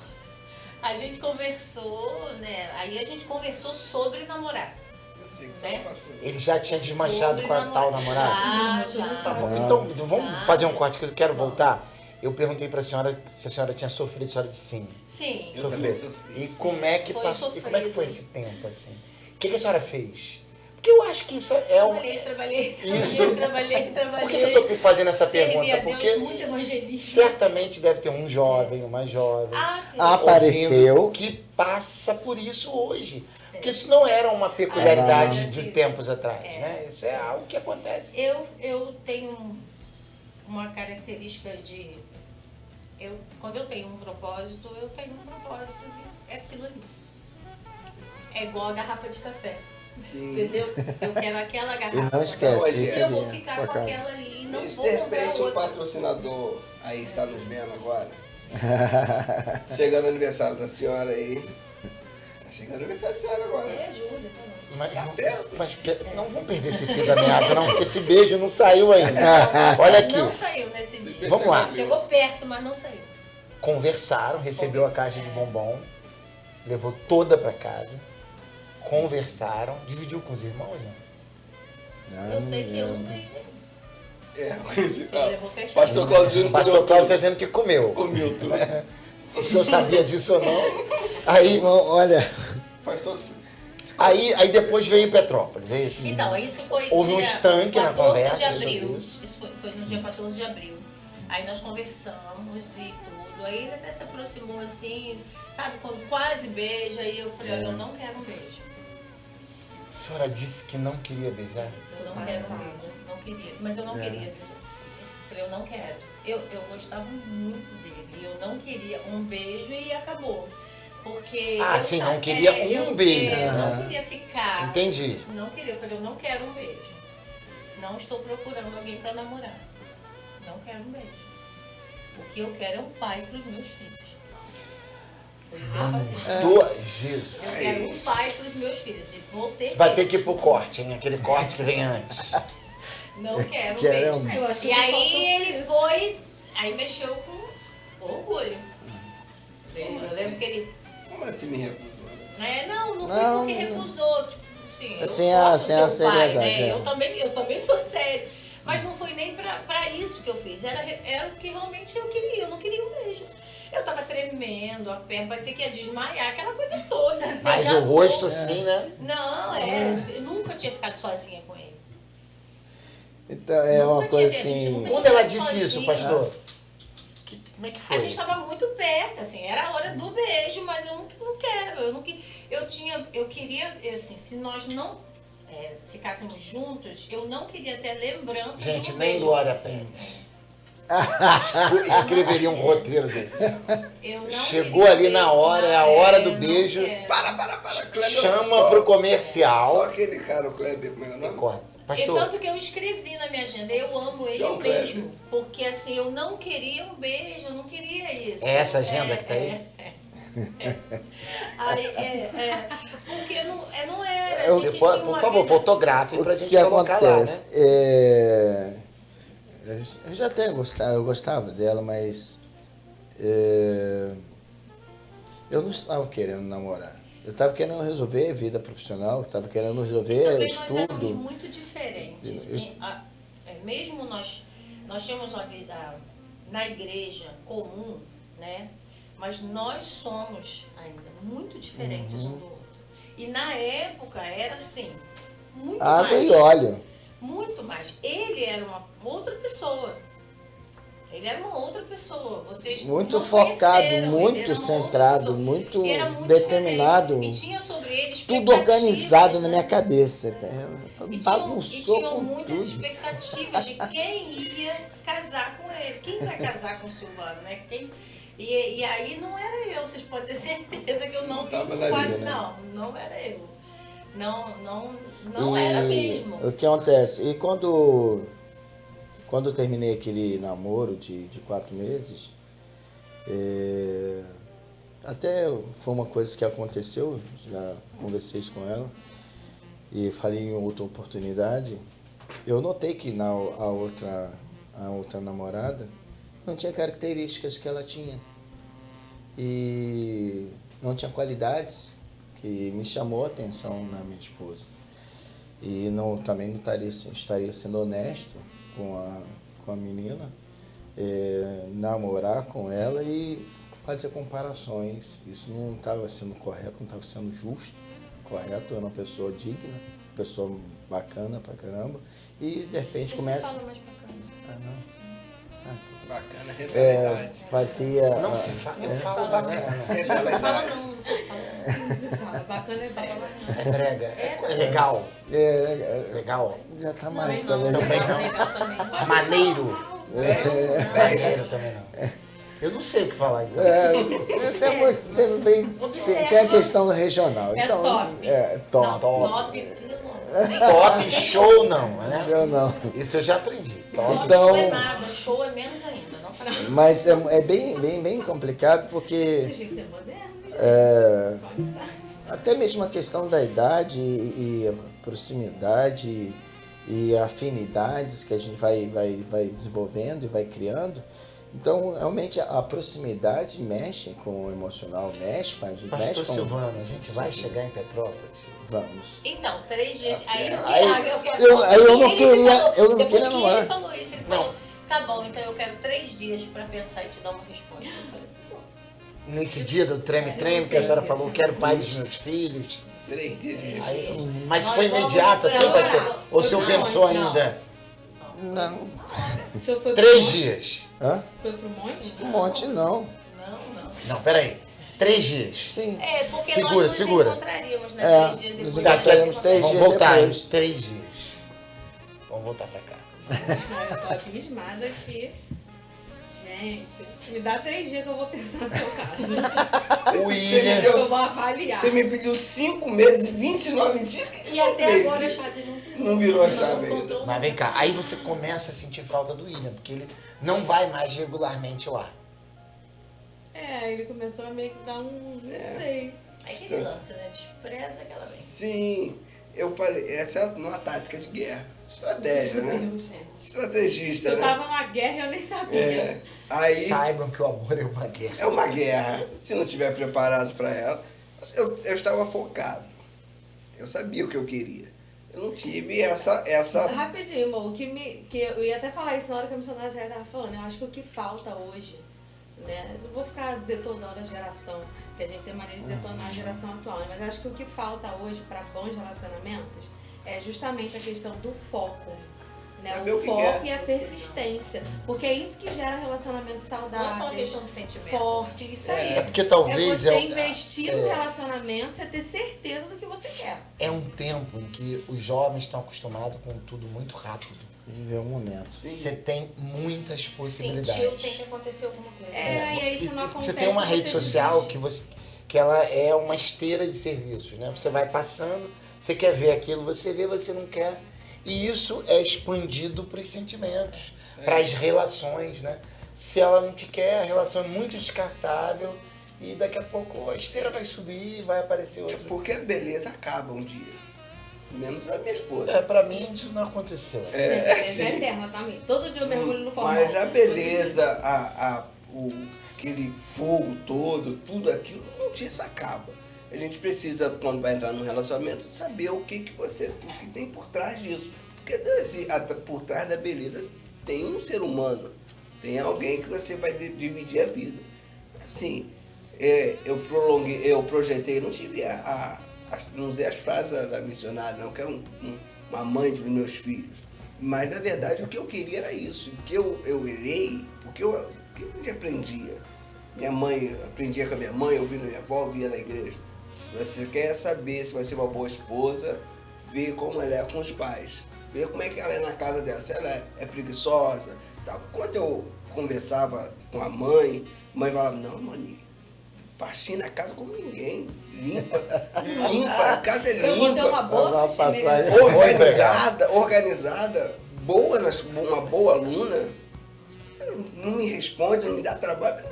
A gente conversou, né? Aí a gente conversou sobre namorar. Eu sei que você não passou. Ele já tinha desmanchado Sobre com a tal namorada? Já. Então, vamos fazer um corte que eu quero voltar. Eu perguntei pra senhora se a senhora tinha sofrido, a senhora disse sim. Sim. Eu também sofri. E como é que Foi passou? E como é que foi sofrido. esse tempo, assim? O que a senhora fez? Porque eu acho que isso é um... Trabalhei. Isso. Por que eu tô fazendo essa pergunta? Porque muito evangelista. certamente deve ter um jovem, uma jovem, Apareceu. ouvindo, que passa por isso hoje. Porque isso não era uma peculiaridade de tempos atrás, né? Isso é algo que acontece. Eu tenho uma característica de... quando eu tenho um propósito, eu tenho um propósito de... É aquilo ali. É igual a garrafa de café. Sim. Entendeu? Eu quero aquela garrafa. E não esquece, Pode, E eu vou Felipe, ficar tua com cara. aquela ali e não E vou de comprar repente um outra. patrocinador aí está nos vendo agora. Chegando o aniversário da senhora aí. Tá chegando o aniversário da senhora agora. Me ajuda, tá bom. Mas, Tá perto. não vamos perder esse fio da meada, não, porque esse beijo não saiu ainda. Olha aqui. Não saiu nesse dia. Vamos lá. Chegou perto, mas não saiu. Conversaram, recebeu a caixa de bombom, levou toda pra casa, conversaram, dividiu com os irmãos, né? Eu sei que eu não tenho nenhum. É, levou fechado. Pastor Cláudio Júnior O pastor Cláudio está dizendo que comeu. comeu tudo. Se o senhor sabia disso ou não. Aí, Irmão, olha, Faz todo... Aí depois veio Petrópolis, é isso? Então, isso foi Houve um dia estanque na 14 conversa de abril. sobre isso. Isso foi no dia 14 de abril. Aí nós conversamos e tudo. Aí ele até se aproximou assim, sabe, quando quase beija, aí eu falei, olha, eu não quero um beijo. A senhora disse que não queria beijar? Eu não quero um beijo, não queria. Mas eu não queria beijar. Eu falei, eu não quero. Eu gostava muito dele. Eu não queria um beijo e acabou. Porque eu sim, não sabia- queria eu um beijo. não queria ficar. Entendi. Não queria. Eu falei, eu não quero um beijo. Não estou procurando alguém para namorar. Não quero um beijo. O que eu quero é um pai para os meus filhos. Foi o que eu falei. Jesus. Eu quero um pai para os meus filhos. E vou ter Você vai ter filhos. que ir pro corte, hein? Aquele corte que vem antes. Não quero um Quero beijo. Eu acho que E me aí faltou ele isso. foi, aí mexeu com orgulho. Como Eu assim? lembro que ele. Como assim me recusou? Né? Não Não, foi porque recusou. Tipo, assim, Assim, eu posso sem a ser o pai, seriedade, né? é. Eu também sou sério. Mas não foi nem pra isso que eu fiz. Era o que realmente eu queria. Eu não queria um beijo. Eu tava tremendo, a perna parecia que ia desmaiar, aquela coisa toda. né? Mas Já o rosto tô- assim, né? Não, eu nunca tinha ficado sozinha com ele. Então, é uma Nunca coisa tive, a gente assim... nunca Quando ela ficado disse isso, sozinha. pastor? Como é que foi A gente isso? estava muito perto, assim, era a hora do beijo, mas eu não quero. Eu queria, assim, se nós não ficássemos juntos, eu não queria ter lembrança Gente, de um nem beijo. Glória Pérez escreveria um roteiro desse. Eu não Chegou queria ali na beijo, hora, é a não hora quero, do não beijo. quero. Para, Kleber. Chama pro comercial. Só aquele cara, o Kleber, como é o E nome? corta. E Pastor, tanto que eu escrevi na minha agenda, eu amo ele John Kleber. mesmo. Porque assim, eu não queria um beijo, eu não queria isso. É essa agenda que tá aí? Porque não era. Eu- a gente depois, tinha por uma favor, vida- fotografe pra O gente que colocar lá, né? acontece? Eu já até gostava, eu gostava dela, mas eu não estava querendo namorar. Eu estava querendo resolver vida profissional, eu estava querendo resolver Também nós éramos estudo. muito diferentes. Mesmo nós tínhamos uma vida na igreja comum, né? Mas nós somos ainda muito diferentes um do outro. E na época era assim, muito Água mais. e óleo. Muito mais. Ele era uma outra pessoa. Ele era uma outra pessoa. Vocês Muito não focado, conheceram, ele muito era uma outra centrado, pessoa. muito E era muito determinado. diferente. E tinha sobre ele Tudo organizado na expectativas, minha né? cabeça. E Bagunçou tinham com muitas tudo. expectativas de quem ia casar com ele. Quem vai casar com o Silvano, né? E aí não era eu, vocês podem ter certeza que eu não Tava na quase lista, né? não era eu. Não era mesmo. O que acontece? E quando eu terminei aquele namoro de 4 meses, até foi uma coisa que aconteceu, já conversei isso com ela e falei em outra oportunidade. Eu notei que a outra namorada não tinha características que ela tinha e não tinha qualidades que me chamou a atenção na minha esposa. E também não estaria sendo honesto com a menina, namorar com ela e fazer comparações. Isso não estava sendo correto, não estava sendo justo, correto. Eu era uma pessoa digna, pessoa bacana pra caramba. E de repente Você começa... fala mais bacana. Ah, não. Bacana, rivalidade. Fazia... Não se fala, eu falo bacana. Fala Rivalidade. não, você fala. Bacana é bacana. É brega, é legal, legal, Já tá Também mais, não, também. Também não. legal também. maneiro. Beijo. Maneiro também não. Eu não sei o que falar, então. Isso é muito, tem a questão regional. É Então, top. Top. Não, top. Top show não, né? Eu não. Isso eu já aprendi. Top. Então- Não é nada, show é menos ainda. Não para. Mas é bem complicado Você porque tinha que ser moderno. até mesmo a questão da idade e a proximidade e afinidades que a gente vai desenvolvendo e vai criando. Então, realmente, a proximidade mexe com o emocional, mexe com a gente, mexe Pastor com... Silvano, a gente vai chegar em Petrópolis? Vamos. Então, 3 dias. Aí eu não queria- eu não Depois queria que namorar. ele falou isso, ele falou, tá bom, então eu quero 3 dias pra pensar e te dar uma resposta. Eu falei, nesse dia do treme-treme, que a senhora falou, quero o pai dos meus filhos. 3 dias de jejum. Aí, mas Nós foi vamos imediato assim, pra pastor? Ou o senhor Não, pensou não. ainda? Não. O senhor foi pro 3 monte? dias. Hã? Foi pro monte? Um monte não. Não. Não, peraí. 3 dias. Sim. É, porque Segura, nós nos segura. encontraríamos, né? É, 3 dias nos depois. Tá, encontraremos 3 vamos dias voltar, depois. 3 dias. Vamos voltar pra cá. Eu tô abismada aqui. Gente, me dá 3 dias que eu vou pensar no seu caso. O Você William. me deu- Eu vou avaliar. Você me pediu 5 meses e 29 dias. E até agora a chave Não virou a não chave ainda. encontrou Mas vem cá, aí você começa a sentir falta do William, porque ele não vai mais regularmente lá. É, ele começou a meio que dar um. Não É. sei. É aquele lance, né? Despreza aquela vez. Sim, eu falei, essa é uma tática de guerra. Estratégia, Meu né? Deus, gente. Estrategista, Eu né? tava numa guerra e eu nem sabia. É. Aí Saibam que o amor é uma guerra. é uma guerra. Se não estiver preparado para ela, eu estava focado. Eu sabia o que eu queria. Eu não tive essa Rapidinho, amor, que eu ia até falar isso na hora que a missionária Zé tava falando. Eu acho que o que falta hoje, né? Não vou ficar detonando a geração, que a gente tem mania de detonar a geração atual, né? Mas eu acho que o que falta hoje para bons relacionamentos é justamente a questão do foco. Né? Saber O o que foco quer. e a persistência. Porque é isso que gera relacionamentos Não é só uma saudáveis, questão de sentimento. fortes, isso aí. É porque talvez É você investir no relacionamento, você ter certeza do que você quer. é um tempo em que os jovens estão acostumados com tudo muito rápido. Viver um momento. Você tem muitas Sentiu, possibilidades. tem que acontecer alguma coisa. É, e aí isso não Você acontece. tem uma rede você social desiste. que ela é uma esteira de serviços, né? Você vai passando, você quer ver aquilo, você vê, você não quer. E isso é expandido para os sentimentos, para as relações, né? Se ela não te quer, a relação é muito descartável e daqui a pouco a esteira vai subir, vai aparecer outra. Porque a beleza acaba um dia. Menos a minha esposa. É, pra mim isso não aconteceu. É, É sim. eterna, tá? Todo dia eu mergulho no formal. Mas a beleza, aquele fogo todo, tudo aquilo, um dia isso acaba. A gente precisa, quando vai entrar num relacionamento, saber o que tem por trás disso. Porque por trás da beleza tem um ser humano, tem alguém que você vai dividir a vida. Assim, eu projetei, não tive não usei as frases da missionária, não, que era uma mãe para os meus filhos. Mas, na verdade, o que eu queria era isso. O que eu irei, o que a gente aprendia. Minha mãe, aprendia com a minha mãe, ouvindo a minha avó, via na igreja. Se você quer saber se vai ser uma boa esposa, vê como ela é com os pais. Vê como é que ela é na casa dela. Se ela é preguiçosa. Tal. Quando eu conversava com a mãe falava, não, Monique, faxina a casa como ninguém. Limpa, a casa é Eu vou ter uma limpa. boa Vai passar faxineira. Organizada, boa, uma boa aluna. Não me responde, não me dá trabalho,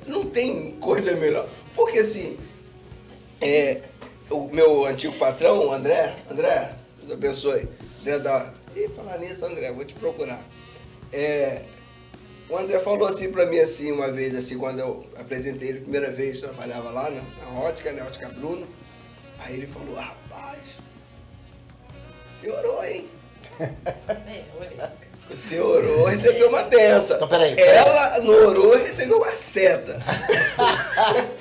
não tem coisa melhor. Porque assim, o meu antigo patrão, o André, Deus abençoe. Falar nisso, André, vou te procurar. O André falou assim pra mim assim, uma vez, assim, quando eu apresentei ele a primeira vez, trabalhava lá na ótica, né, Ótica Bruno. Aí ele falou, rapaz, você orou, hein? Olhei. Você orou, recebeu uma benção. Então, peraí. Ela não orou, recebeu uma seta.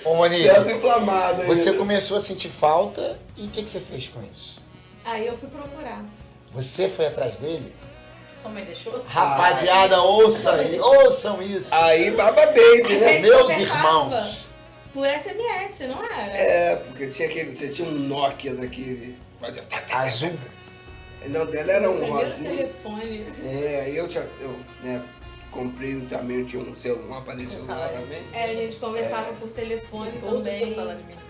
Ô, Monique, Seta inflamada. você ainda. começou a sentir falta e o que você fez com isso? Aí eu fui procurar. Você foi atrás dele? Sua mãe deixou? Rapaziada, ouçam isso. Aí Baba Baby, A né? gente Meus conversava irmãos. Por SMS, não era? É, porque você tinha um Nokia daquele. Fazia Azul. Não, dela era um Primeiro rosinha. telefone. Aí eu comprei também, tinha um celular, um aparelho celular também. É, a gente conversava por telefone Todo o também. seu salário mínimo.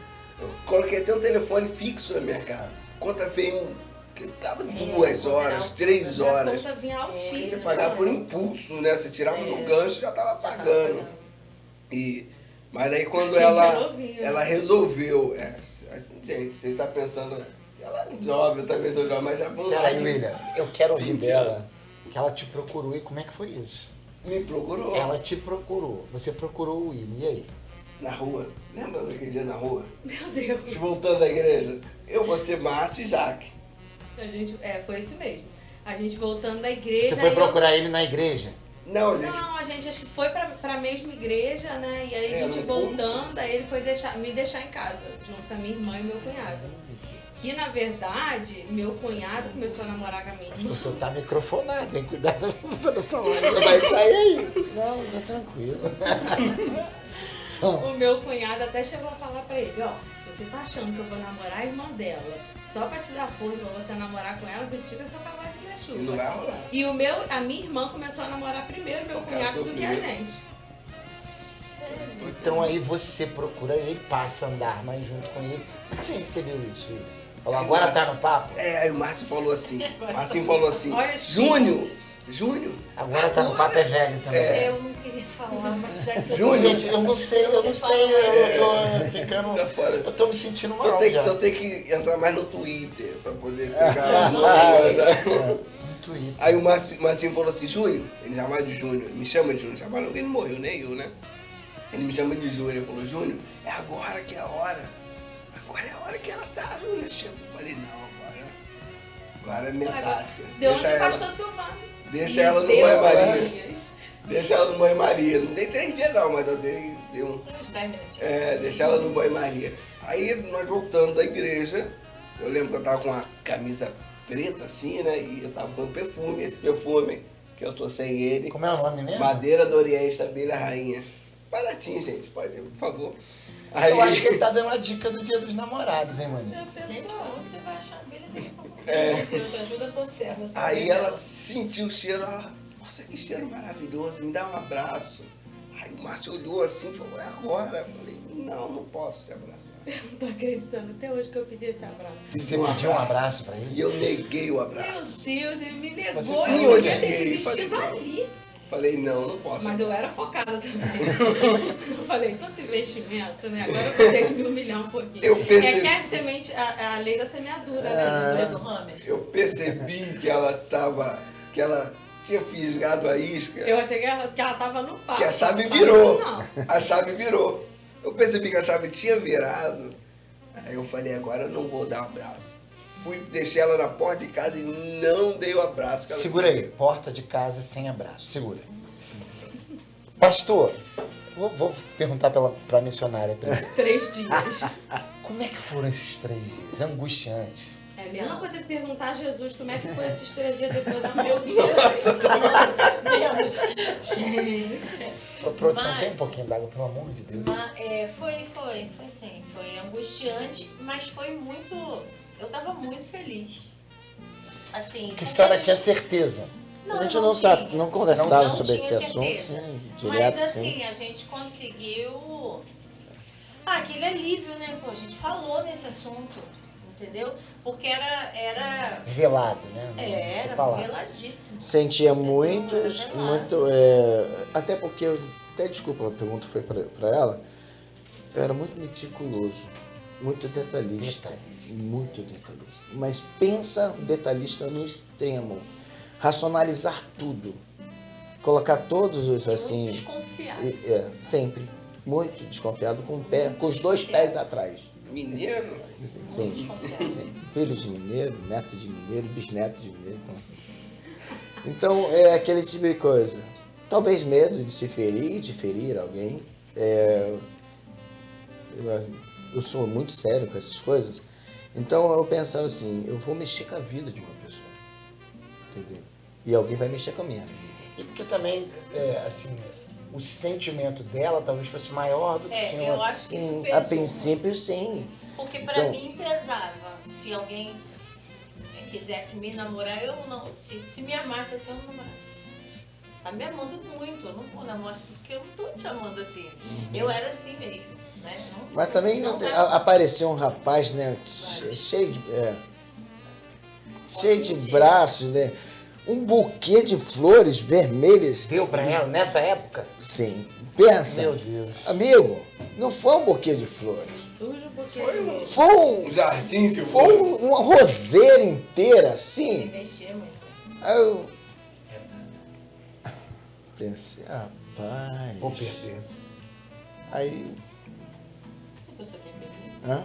Eu coloquei até um telefone fixo na minha casa. Conta veio que dava 2 horas, 3 A horas. conta vinha Porque você altíssima. pagava por impulso, né? Você tirava do gancho e já estava pagando. Mas aí quando Gente, ela é novinho, né? resolveu. Gente, você está pensando. Ela é jovem, talvez eu jovem, mas já vamos lá. Peraí, William, eu quero ouvir 20 dela que ela te procurou e como é que foi isso? Me procurou Ela te procurou, você procurou o William, e aí? na rua. Lembra daquele dia na rua? Meu Deus. Voltando da igreja. Eu, você, Márcio e Jaque. A gente, foi isso mesmo. A gente voltando da igreja. Você foi aí procurar ele na igreja? Não, gente. Não, a gente acho que foi pra mesma igreja, né? E aí a gente não voltando, aí ele foi me deixar em casa, junto com a minha irmã e meu cunhado. Que na verdade, meu cunhado começou a namorar com a minha irmã. O senhor tá microfonado, hein? Cuidado pra não falar. Vai sair aí. Não, tá tranquilo. O meu cunhado até chegou a falar pra ele, ó, se você tá achando que eu vou namorar a irmã dela, só pra te dar força pra você namorar com ela, você tira seu cavalo da E não chuva. vai rolar. E a minha irmã começou a namorar primeiro meu cunhado casou do que a primeiro. gente. Então aí você procura ele, passa a andar mais junto com ele. Como é que você recebeu isso, Igor? Falou, agora tá no papo? Aí o Márcio falou assim. Marcinho falou assim, Olha esse Júnior, Agora tá no papo é velho também. Eu não queria falar, mas já que você Júnior. Gente, eu não sei, eu tô ficando. Tá fora. Eu tô me sentindo mal. Só tem que entrar mais no Twitter pra poder pegar. No Twitter. Aí o Marcinho falou assim, Júnior, ele chama de Júnior, me chama de Júnior, chamaram alguém, não morreu, nem eu, né? Ele me chama de Júnior, ele falou, Júnior, é agora que é a hora. Agora é a hora que ela tá, Júnior. Eu falei, não, agora é minha tática. Deu onde o pastor Silvano. Deixa ela no Deu banho-maria. dias. Deixa ela no banho-maria. Não dei 3 dias não, mas eu dei um... uns 10 minutinhos. deixar ela no banho-maria. Aí nós voltando da igreja, eu lembro que eu tava com uma camisa preta assim, né? E eu tava com perfume, esse perfume, que eu tô sem ele. Como é o nome mesmo? Madeira do Oriente da Abelha Rainha. Baratinho, gente, pode, por favor. Aí, Eu acho que ele tá dando uma dica do Dia dos Namorados, hein, maninho? Gente, onde você vai achar a abelha dele? Deus ajuda a tua serva. aí ela sentiu o cheiro, ela, nossa, que cheiro maravilhoso, me dá um abraço. Aí o Márcio olhou assim e falou, é agora. Eu falei, não posso te abraçar. Não tô acreditando até hoje que eu pedi esse abraço. Você pediu um abraço pra ele? E eu neguei o Meu abraço. Deus, ele me negou. Você Eu foi devia odiei, ter falei, desistido não. ali. Falei, não posso. Mas eu era focada também. Eu falei, tanto investimento, né? Agora eu vou ter que me humilhar um pouquinho. Eu percebi. É que a semente, a lei da semeadura, né? Você é do Rames? Eu percebi que ela tinha fisgado a isca, Eu achei que ela tava no papo. que a chave Não virou. tava assim, A chave virou. Eu percebi que a chave tinha virado. Aí eu falei, agora eu não vou dar abraço. Deixei ela na porta de casa e não dei o abraço. que ela Segura aí, porta de casa sem abraço, segura. Pastor, vou perguntar pra missionária primeiro. não. 3 dias. Como é que foram esses 3 dias? Angustiantes. É a mesma coisa que perguntar a Jesus como é que foi esses 3 dias depois da Meu morte. Deus. Gente. A produção Mas- tem um pouquinho d'água, pelo amor de Deus. Foi sim. Foi angustiante, mas foi muito... Eu tava muito feliz. Assim... Que porque a senhora gente- tinha certeza. A gente tinha. não conversava Não sobre tinha esse assunto, certeza. né? Mas Direto, assim, sim. a gente conseguiu aquele alívio, né? Pô, a gente falou nesse assunto, entendeu? Porque era Velado, né? Você era falar. veladíssimo. Sentia muito, até porque, até desculpa, a pergunta foi pra ela, eu era muito meticuloso, muito detalhista. Muito detalhista. Mas pensa detalhista no extremo. Racionalizar tudo. Colocar todos os, Muito assim, desconfiado. sempre. Muito desconfiado, com os 2 pés atrás. Mineiro? Sim, sim. Filho de mineiro, neto de mineiro, bisneto de mineiro. Então, é aquele tipo de coisa. Talvez medo de se ferir, de ferir alguém. Eu sou muito sério com essas coisas. Então, eu pensava assim, eu vou mexer com a vida de uma pessoa. Entendeu? E alguém vai mexer com a minha. E porque também, assim, o sentimento dela talvez fosse maior do que o senhor. Eu acho que isso Sim, pesou. a princípio, sim. Porque pra Então- mim pesava. Se alguém quisesse me namorar, eu não. Se me amasse assim, eu não namorava. Tá me amando muito, eu não vou namorar porque eu não tô te amando assim. Eu era assim mesmo, né? Mas também não apareceu um rapaz, né, cheio de braços, né? Um buquê de flores vermelhas. Deu pra ela nessa época? Sim. Pensa. Meu Deus. Amigo, não foi um buquê de flores. Sujo porque Foi Um jardim de foi flores. uma roseira inteira, me assim. mexia muito. Aí eu pensei, rapaz. Vou perder. Aí. Você pensou que ia perder? Hã?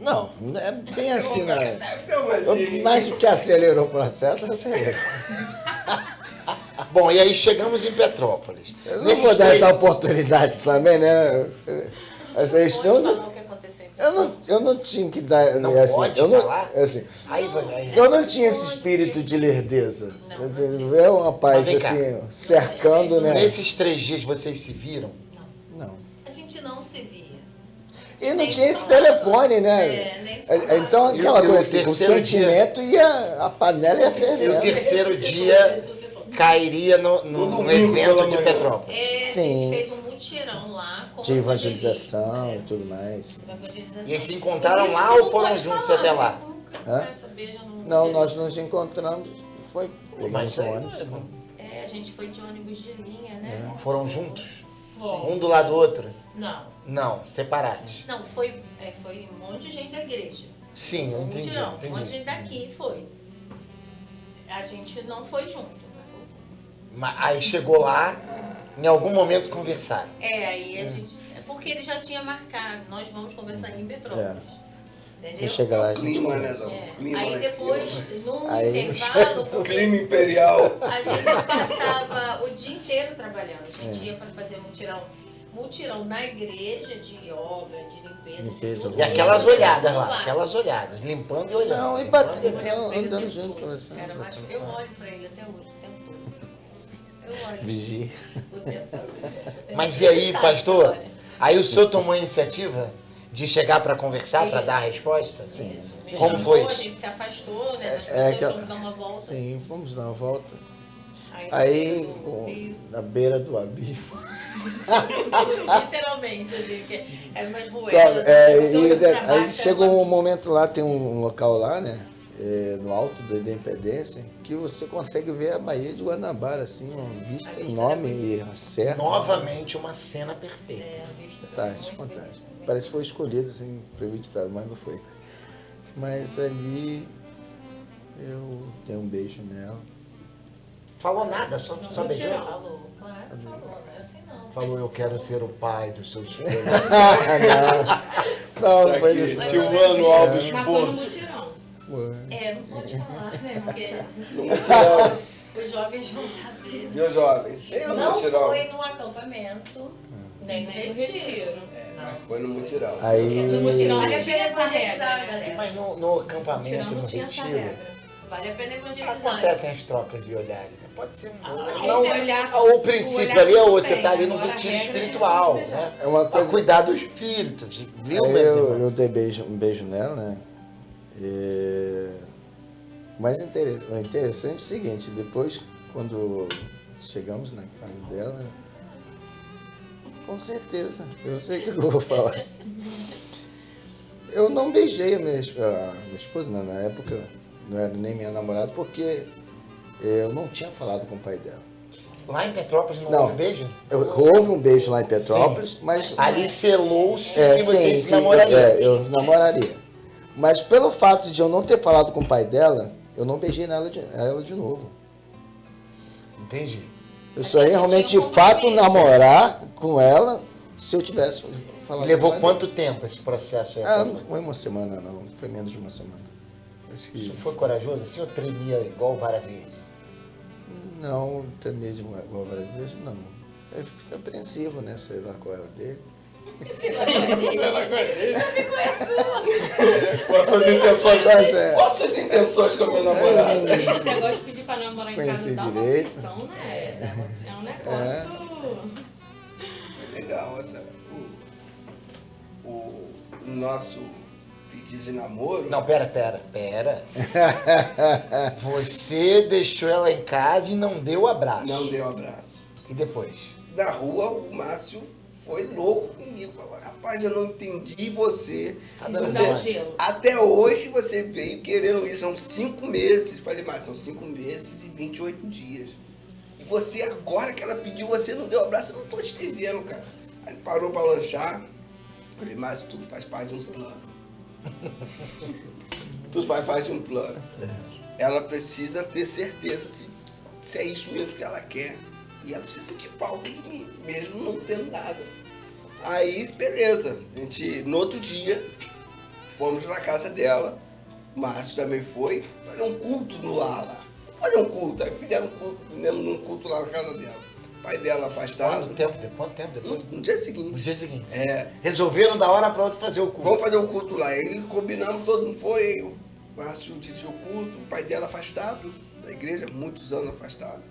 Não, não é bem assim, né? Deu uma dica. Mas o que acelerou o processo, acelerou. Bom, e aí chegamos em Petrópolis. Eu não Nesses vou dar três- essa oportunidade também, né? Essa Não história, pode falar o que aconteceu em eu não tinha que dar. Não assim, pode eu não, falar? assim, Aí vai. Aí. eu não tinha esse espírito de lerdeza. Não, Ver um rapaz Mas vem cá. assim, cercando, né? Nesses 3 dias vocês se viram? Não. A gente não se via. E não Nem tinha esse falava. telefone, né? Nem se falava. Então E aquela o coisa assim, o terceiro sentimento ia, a panela ia E o fervendo. terceiro dia cairia no domingo evento pela de manhã. Petrópolis. A Sim. gente fez um mutirão lá. com De evangelização e evangelismo, tudo mais. evangelização. E eles se encontraram Isso lá que ou não foram pode juntos falar, até lá? né? Nunca Hã? essa beija não- Não, nós nos encontramos, foi Mas pegamos aí, ônibus. A gente foi de ônibus de linha, né? foram juntos? Foi. Um do lado do outro? Não, Não, separados. não, foi um monte de gente da igreja. Sim, eu Um entendi. mutirão, um monte de entendi. gente daqui foi. A gente não foi junto, né? Aí chegou lá, em algum momento conversaram. Aí a gente. É porque ele já tinha marcado, nós vamos conversar em Petrópolis. Entendeu? Quando chegar lá, a gente Clima, né? conversa. Clima Aí lá em depois, cima. no Aí- intervalo, porque Clima imperial. a gente passava o dia inteiro trabalhando. A gente ia para fazer mutirão na igreja de obra, de limpeza, Limpeza, de tudo. E aquelas E a gente olhadas ficava lá, aquelas olhadas, limpando e olhando. Não, e limpando batendo. olhando. Não, Ele o andando tempo junto, todo. conversando. Era mais- eu olho para ele até hoje, o tempo todo. Eu olho Vigia. o tempo todo. Mas e aí, Ele sabe pastor? agora. Aí o senhor tomou a iniciativa de chegar para conversar, para Isso. dar a resposta? Sim. Como foi A isso? gente se afastou, né? Das É pessoas, que- fomos dar uma volta. Sim, fomos dar uma volta. Aí, Aí, do rio, na beira do abismo. literalmente, assim, porque era umas Claro, moedas. é, você olha pra aí baixo, chega era uma- um momento lá, tem um local lá, né? No alto da Independência, que você consegue ver a Baía de Guanabara, assim, uma vista A vista enorme era e a serra. Novamente uma cena perfeita. a vista Fantástico, muito fantástico. bonita. Parece que foi escolhido, assim, premeditado, mas não foi. Mas ali eu dei um beijo nela. Falou nada, só Não, beijou? falou, claro, falou, não é assim não. Falou, eu quero ser o pai dos seus filhos. Não, Isso foi aqui, isso. Silvano Alves Mas foi no Porto. mutirão. Foi. Não pode falar, né? Porque No mutirão. os jovens vão saber. Viu, jovens? Nem no Não mutirão. foi no acampamento, nem no Nem no retiro. Mas foi no mutirão. Aí, No mutirão Vale a tinha pena essa evangelizar, regra, né? galera. Mas no No acampamento, mutirão no não tinha essa retiro, regra. Vale a pena evangelizar. acontecem as trocas de olhares, né? Pode ser um Não, o princípio olhar ali é tudo outro, você bem, está ali no agora a retiro regra é espiritual, beijar. né? é uma Pra coisa. cuidar do espírito, viu, Aí meus eu irmãos? dei um beijo nela, né? Mas o interessante é o seguinte, depois quando chegamos na casa dela, com certeza, eu sei o que eu vou falar. Eu não beijei a minha esposa, não, na época não era nem minha namorada, porque eu não tinha falado com o pai dela. Lá em Petrópolis não Não. houve beijo? Houve um beijo lá em Petrópolis, mas Ali selou-se que vocês se que namorariam. eu namoraria. Mas pelo fato de eu não ter falado com o pai dela, eu não beijei ela de novo. Entendi. Eu só ia realmente tinha de fato compromisso. namorar com ela se eu tivesse E falado levou com o pai quanto tempo esse processo aí? dela. até Não foi uma semana, não. Foi menos de uma semana. Acho que Isso foi corajoso assim ou tremia igual vara verde? não tremia de igual várias vezes, não. Eu fico apreensivo, né? Sei lá qual é a dele. Quais suas intenções? Mas é. Quais suas intenções com a minha namorada? Gente, esse negócio de pedir pra namorar em casa Conheci dá uma direito. aflição, né? É um negócio... Legal, o nosso pedido de namoro. Não, pera. Você deixou ela em casa e não deu o abraço. Não deu abraço. E depois? Na rua, o Márcio foi louco comigo. Falou, rapaz, eu não entendi você. Tá dando Dá um certo. gelo. Até hoje você veio querendo isso. São 5 meses. Falei, mas são 5 meses e 28 dias. E você, agora que ela pediu, você não deu abraço. Eu não tô te entendendo, cara. Aí ele parou pra lanchar. Falei, mas tudo faz parte de um plano. Tudo faz parte de um plano. Ela precisa ter certeza se é isso mesmo que ela quer. E ela precisa sentir falta de mim, mesmo não tendo nada. Aí, beleza. A gente, no outro dia, fomos na casa dela. Márcio também foi. Fazer um culto no lar lá. fazer um culto. Aí fizeram um culto, fizemos um culto lá na casa dela. O pai dela afastado. Quanto tempo depois? No dia seguinte. No dia seguinte. É, Resolveram da hora pra outra fazer o culto. vamos fazer o culto lá. Aí combinamos, todo mundo foi, aí o Márcio dirigiu o culto, o pai dela afastado da igreja, muitos anos afastado.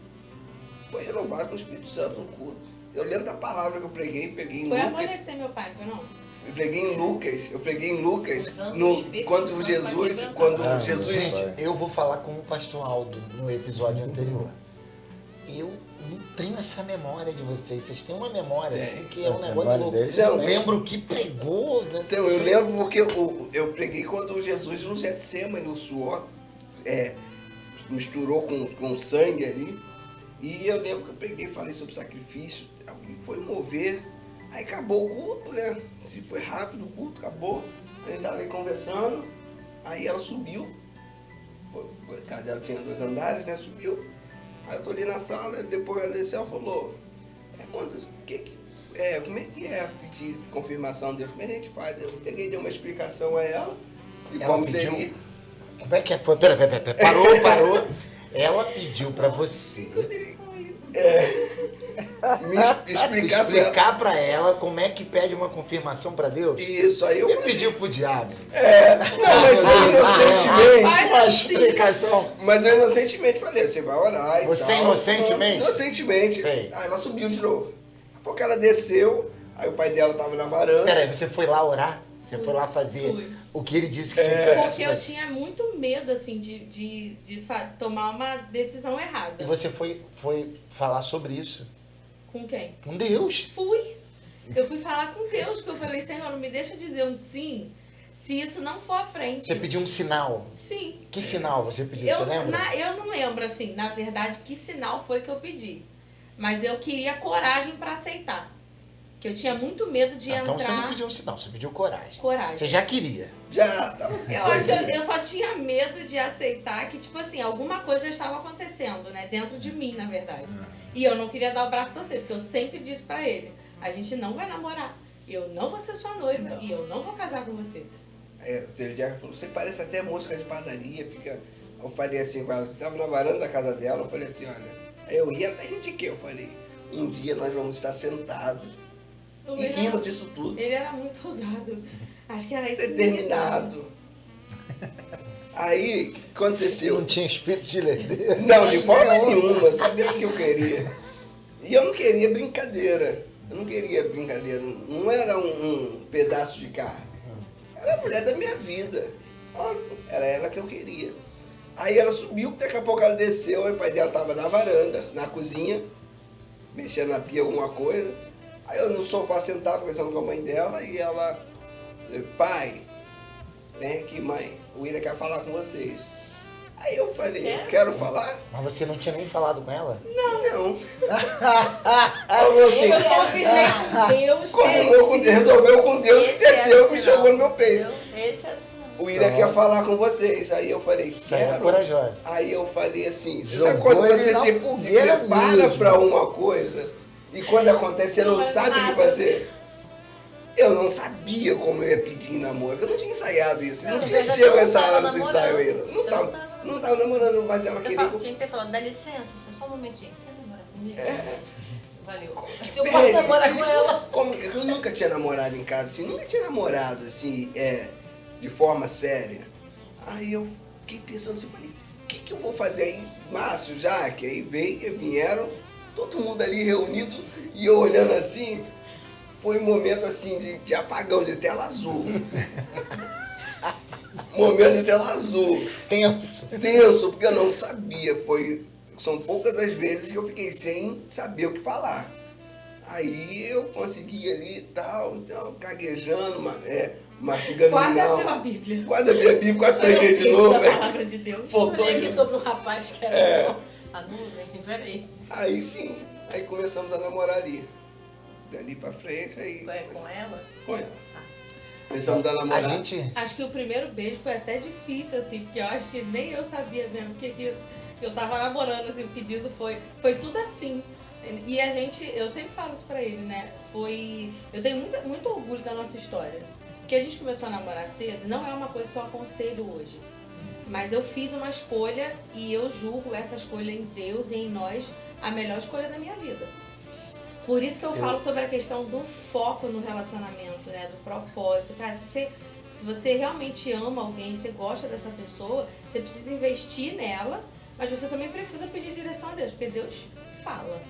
Foi renovado com o Espírito Santo no culto. Eu lembro da palavra que eu preguei em Foi Lucas. amolecer meu pai, não foi não? Eu preguei em Lucas, Usando no, o Espírito quando Santo Jesus, pra quando quebrar. Jesus, Gente, eu vou falar com o pastor Aldo no episódio anterior. Eu não tenho essa memória de vocês. Vocês têm uma memória assim que é um A negócio memória louco. deles é Eu louco. lembro que pregou. Né? então, eu lembro porque eu preguei quando Jesus no Getsemane, o suor misturou com sangue ali. E eu lembro que eu preguei, falei sobre sacrifício, e foi mover. Aí acabou o culto, né? Foi rápido o culto, acabou. A gente estava ali conversando, aí ela subiu. A casa dela tinha 2 andares, né? Subiu. Aí eu tô ali na sala, depois ela desceu e falou, como é que é pedir confirmação de Deus? Como é que a gente faz? Eu peguei, dei uma explicação a ela de Ela como pediu? seria. Como é que é? Foi? Pera. Parou. Ela pediu pra você Me explicar pra ela. explicar pra ela como é que pede uma confirmação pra Deus. Isso, aí eu E pediu pro diabo. Não, mas eu inocentemente. Uma explicação. Mas eu inocentemente falei, você vai orar e Você tal. inocentemente? Inocentemente. Sei. Aí ela subiu de novo. Daqui a pouco ela desceu, aí o pai dela tava na varanda. Peraí, você foi lá orar? Você foi lá fazer Fui. o que ele disse que tinha que ser? Porque eu tinha muito medo, assim, de tomar uma decisão errada. E você foi falar sobre isso Com quem? com Deus. Fui. Eu fui falar com Deus, que eu falei, Senhor, não me deixa dizer um sim, se isso não for à frente. Você pediu um sinal. Sim. Que sinal você pediu? Eu, Você lembra? eu não lembro, assim, na verdade, que sinal foi que eu pedi. Mas eu queria coragem para aceitar. Que eu tinha muito medo de Então você não entrar. pediu um sinal, você pediu coragem. Coragem. Você já queria. Já tava. Eu acho que eu só tinha medo de aceitar que, tipo assim, alguma coisa já estava acontecendo, né? Dentro de mim, na verdade. E eu não queria dar o braço a torcer, porque eu sempre disse pra ele, a gente não vai namorar. Eu não vou ser sua noiva Não. e eu não vou casar com você. Teve dia que ela falou, você parece até música de padaria, fica. Eu falei assim com ela, tava na varanda da casa dela, eu falei assim, olha. Aí eu ri, ela rindo de quê? Eu falei, um dia nós vamos estar sentados e Ele rindo era, disso tudo. ele era muito ousado. Acho que era isso mesmo. Determinado. Aí, o que aconteceu? Não tinha espírito de herdeiro. Não, de forma nenhuma, sabia o que eu queria. E eu não queria brincadeira. Eu não queria brincadeira. Não era um pedaço de carne. Era a mulher da minha vida. Era ela que eu queria. Aí ela subiu, daqui a pouco ela desceu, aí o pai dela estava na varanda, na cozinha, mexendo na pia alguma coisa. Aí eu no sofá sentado, conversando com a mãe dela, e ela, pai, vem aqui, mãe, o William quer falar com vocês. Aí eu falei, eu quero falar? Mas você não tinha nem falado com ela? Não. Ela falou assim, Eu confirmei com Deus. confirmou com Deus, resolveu com Deus, Esse era desceu o e me sinal. jogou no meu peito. Esse era o sinal. O William quer falar com vocês. Aí eu falei, Saiu quero. corajosa. Aí eu falei assim, você Jogou sabe quando ele você na se fogueira prepara mesmo. pra uma coisa e quando acontece você não Não faz sabe o que nada. fazer? Eu não sabia como eu ia pedir em namoro, eu não tinha ensaiado isso, não Não, tinha você chegado não essa tava hora do namorando. ensaio ainda. Você Não tava namorando, mas ela Você queria tinha que ter falado, dá licença, só um momentinho. Quer namorar comigo? Valeu. Se eu Pera posso aí. namorar com ela. Eu nunca tinha namorado em casa, assim, nunca tinha namorado, assim, de forma séria. Aí eu fiquei pensando assim, falei, o que eu vou fazer aí? Márcio, Jaque, aí vieram, todo mundo ali reunido, e eu olhando assim, foi um momento assim de apagão, de tela azul. Momento de tela azul. Tenso. Tenso, porque eu não sabia, são poucas as vezes que eu fiquei sem saber o que falar. Aí eu consegui ali e tal, gaguejando, mastigando Quase não. abriu a Bíblia. Quase abri a Bíblia, quase Foi o preguei de texto novo. da Né? palavra de Deus. Faltou Falei aqui isso. sobre um rapaz que era a nuvem. Peraí. Aí sim, aí começamos a namorar ali. Dali pra frente, aí. Com ela? Com ela. Começamos a A namorar. gente. Acho que o primeiro beijo foi até difícil, assim, porque eu acho que nem eu sabia mesmo que eu tava namorando, assim, o pedido foi tudo assim. E a gente, eu sempre falo isso pra ele, né? Eu tenho muito orgulho da nossa história. Porque a gente começou a namorar cedo, não é uma coisa que eu aconselho hoje. Mas eu fiz uma escolha e eu julgo essa escolha em Deus e em nós a melhor escolha da minha vida. Por isso que eu falo sobre a questão do foco no relacionamento, né? Do propósito. Cara, se você realmente ama alguém, você gosta dessa pessoa, você precisa investir nela, mas você também precisa pedir direção a Deus, porque Deus fala.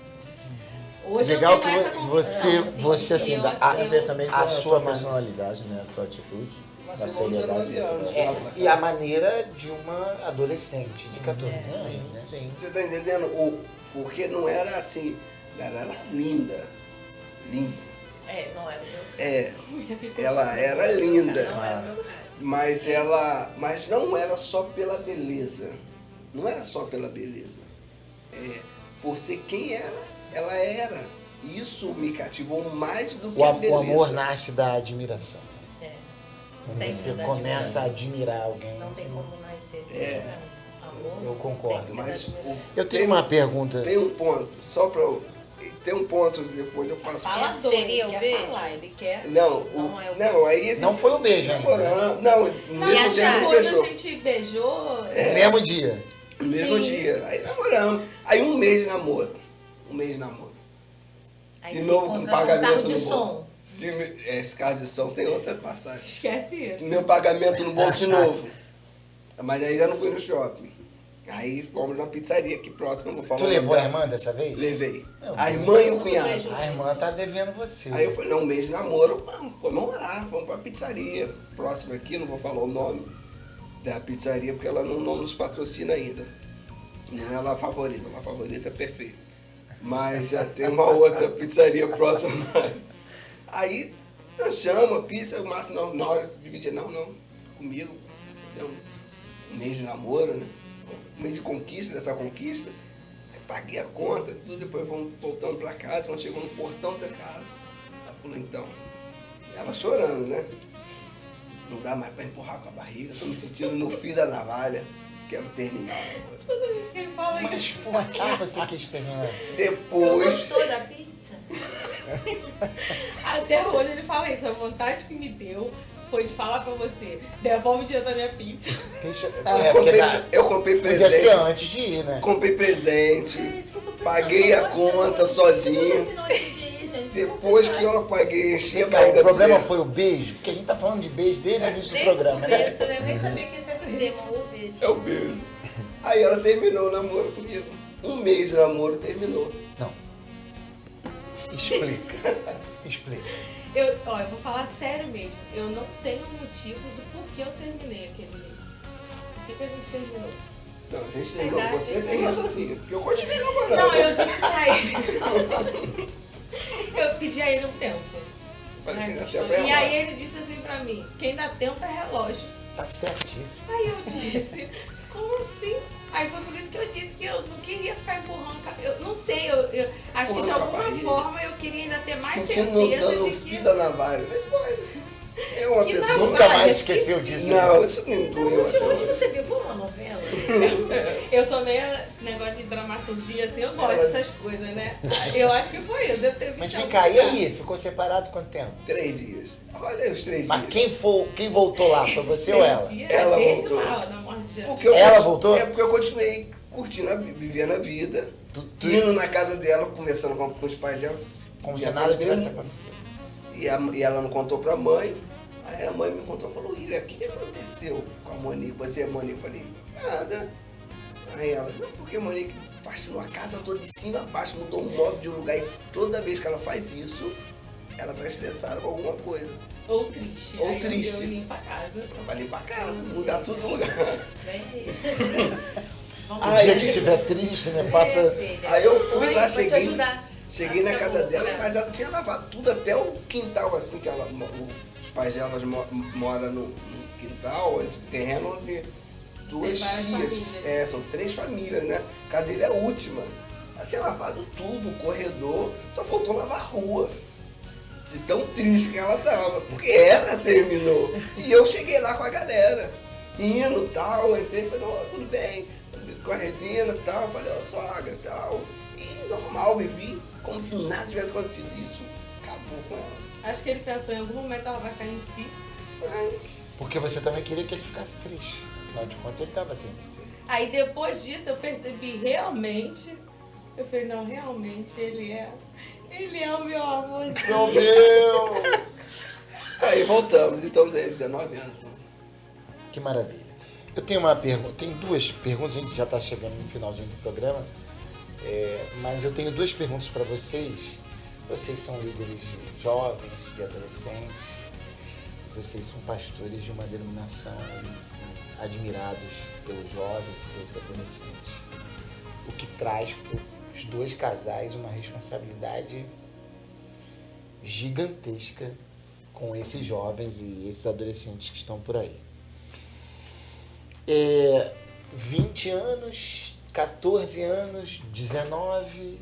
Hoje Legal eu tenho que essa você convicção, assim, eu- Tem a ver também com a a sua sua maneira. personalidade, né? A tua atitude, Mas a você com 19 seriedade. anos. e a maneira de uma adolescente de 14 anos, Sim, né? sim. Você tá entendendo? Porque não era assim, ela era linda. Linda. Não era o meu É, Muito ela era linda. caso. Não era o meu caso. Mas não era só pela beleza. Não era só pela beleza. Por ser quem ela era. Isso me cativou mais do que a O beleza. amor nasce da admiração. Quando Sempre você da começa a admiração. admirar alguém. Não tem como nascer. É. Amor. Eu concordo. tem que Mas ser da admiração. Eu tenho uma pergunta. Tem um ponto, só pra eu... Tem um ponto, depois eu passo. Falador, Seria ele o quer beijo? falar, ele quer... Não é o Não, aí... Não foi o beijo ainda. namorando. Não, Não, mesmo mas dia que depois beijou. a gente beijou... No mesmo dia. No mesmo Sim. dia. Aí namoramos. Aí um mês de namoro. Aí De se novo com encontra pagamento carro de no som. bolso. Esse carro de som tem outra passagem. Esquece isso. Meu pagamento no bolso de novo. Mas aí já não fui no shopping. Aí fomos na pizzaria aqui próximo, eu não vou falar. Tu o nome levou a dela. irmã dessa vez? Levei. Não, A irmã e o cunhado. A irmã tá devendo você. Aí eu falei, não, um mês de namoro, vamos comemorar, vamos pra pizzaria. Próximo aqui, não vou falar o nome da pizzaria, porque ela não nos patrocina ainda. Não é a favorita é perfeita. Mas já tem uma outra pizzaria próxima. Aí nós chamamos a pizza, o Márcio na hora de dividir, não, comigo. Então, um mês de namoro, né? Um mês de conquista, dessa conquista. Aí paguei a conta, tudo, depois fomos voltando pra casa, quando chegou no portão da casa, ela falou, então, ela chorando, né? Não dá mais pra empurrar com a barriga, tô me sentindo no fio da navalha, quero terminar o namoro. Toda vez que ele fala Mas isso. por que você quis terminar? Depois, Gostou da pizza? Até hoje ele fala isso. A vontade que me deu foi de falar pra você: devolve o dia da minha pizza. eu comprei Podia presente. ser antes de ir, né? Comprei presente, isso que eu tô pensando. paguei a conta sozinho. Depois que eu paguei, enchi a barriga O problema dela. foi o beijo, porque a gente tá falando de beijo desde o início do programa, né? Eu nem sabia que esse era o tema, o beijo. É o beijo. Aí ela terminou o namoro comigo. Um mês de namoro terminou. Não. Explica. Explica. Eu vou falar sério mesmo. Eu não tenho motivo do porquê eu terminei aquele mês. Por que a gente terminou? Não, a gente terminou. Verdade. Você terminou sozinho. Porque eu continuei namorando. Não, eu disse pra ele. Eu pedi a ele um tempo. Falei, Nessa até história. vai E aí lá. ele disse assim pra mim: quem dá tempo é relógio. Tá certíssimo. Aí eu disse, como assim? Aí foi por isso que eu disse que eu não queria ficar empurrando. Eu não sei, eu acho que de Empurrando com a alguma barriga. forma eu queria ainda ter mais Sentindo certeza dando de o que. fio da navalha. Mas pode. É uma Que pessoa. navalha? Nunca mais esqueceu disso. né? Não, isso me Onde, doeu até onde hoje. você viu? Foi uma novela? Eu sou meio negócio de dramaturgia, assim, eu gosto Ela- dessas coisas, né? Eu acho que foi isso, devo ter visto. Mas em vem algum cá, e lugar. aí? Ficou separado quanto tempo? 3 dias. Olha os 3 Mas dias. quem voltou lá? Foi você ou ela? Ela Desde voltou. lá, na morte de Jesus. Porque eu Ela continu- voltou? É porque eu continuei curtindo, vivendo a vida. Tu- Indo na casa dela, conversando com os pais dela. Como Já se nada passei tivesse muito. acontecido. E ela não contou pra mãe. Aí a mãe me contou e falou, William, o que aconteceu com a Monique? Você é Monique? Eu falei, nada. Aí ela, não, porque a Monique faxinou a casa toda de cima a baixo, mudou um móvel de um lugar e toda vez que ela faz isso, ela tá estressada com alguma coisa. Ou triste. Ou Aí triste. Eu limpo a casa. Ela vai limpar a casa, mudar tudo no lugar. Vem aí. O Vamos dia ver. que estiver triste, né? Faça. Aí eu fui lá, Vou te cheguei. ajudar. Cheguei na casa Acabou, dela, né? mas ela tinha lavado tudo, até o quintal, assim, que os pais dela moram no quintal, terreno onde duas Tem várias tias. famílias. São 3 famílias, né? A casa dele é a última. Ela tinha lavado tudo, o corredor, só faltou lavar a rua. De tão triste que ela tava, porque ela terminou. E eu cheguei lá com a galera, indo e tal, entrei e falei, ó, tudo bem, corredinha e tal, falei, ó, sogra e tal. E normal, me vi como se nada tivesse acontecido. Isso acabou com ela. Acho que ele pensou em algum momento ela vai cair em si. Ai, Porque você também queria que ele ficasse triste. afinal de contas ele estava sempre com você. Aí depois disso eu percebi realmente, eu falei, não, realmente ele é o meu amor. Meu Deus! Aí voltamos, e estamos aí 19 anos. Né? Que maravilha. Eu tenho uma pergunta, tem duas perguntas, a gente já está chegando no finalzinho do programa, mas eu tenho duas perguntas para vocês. Vocês são líderes de jovens, de adolescentes, vocês são pastores de uma denominação admirados pelos jovens e pelos adolescentes, o que traz para os dois casais uma responsabilidade gigantesca com esses jovens e esses adolescentes que estão por aí. 20 anos, 14 anos, 19,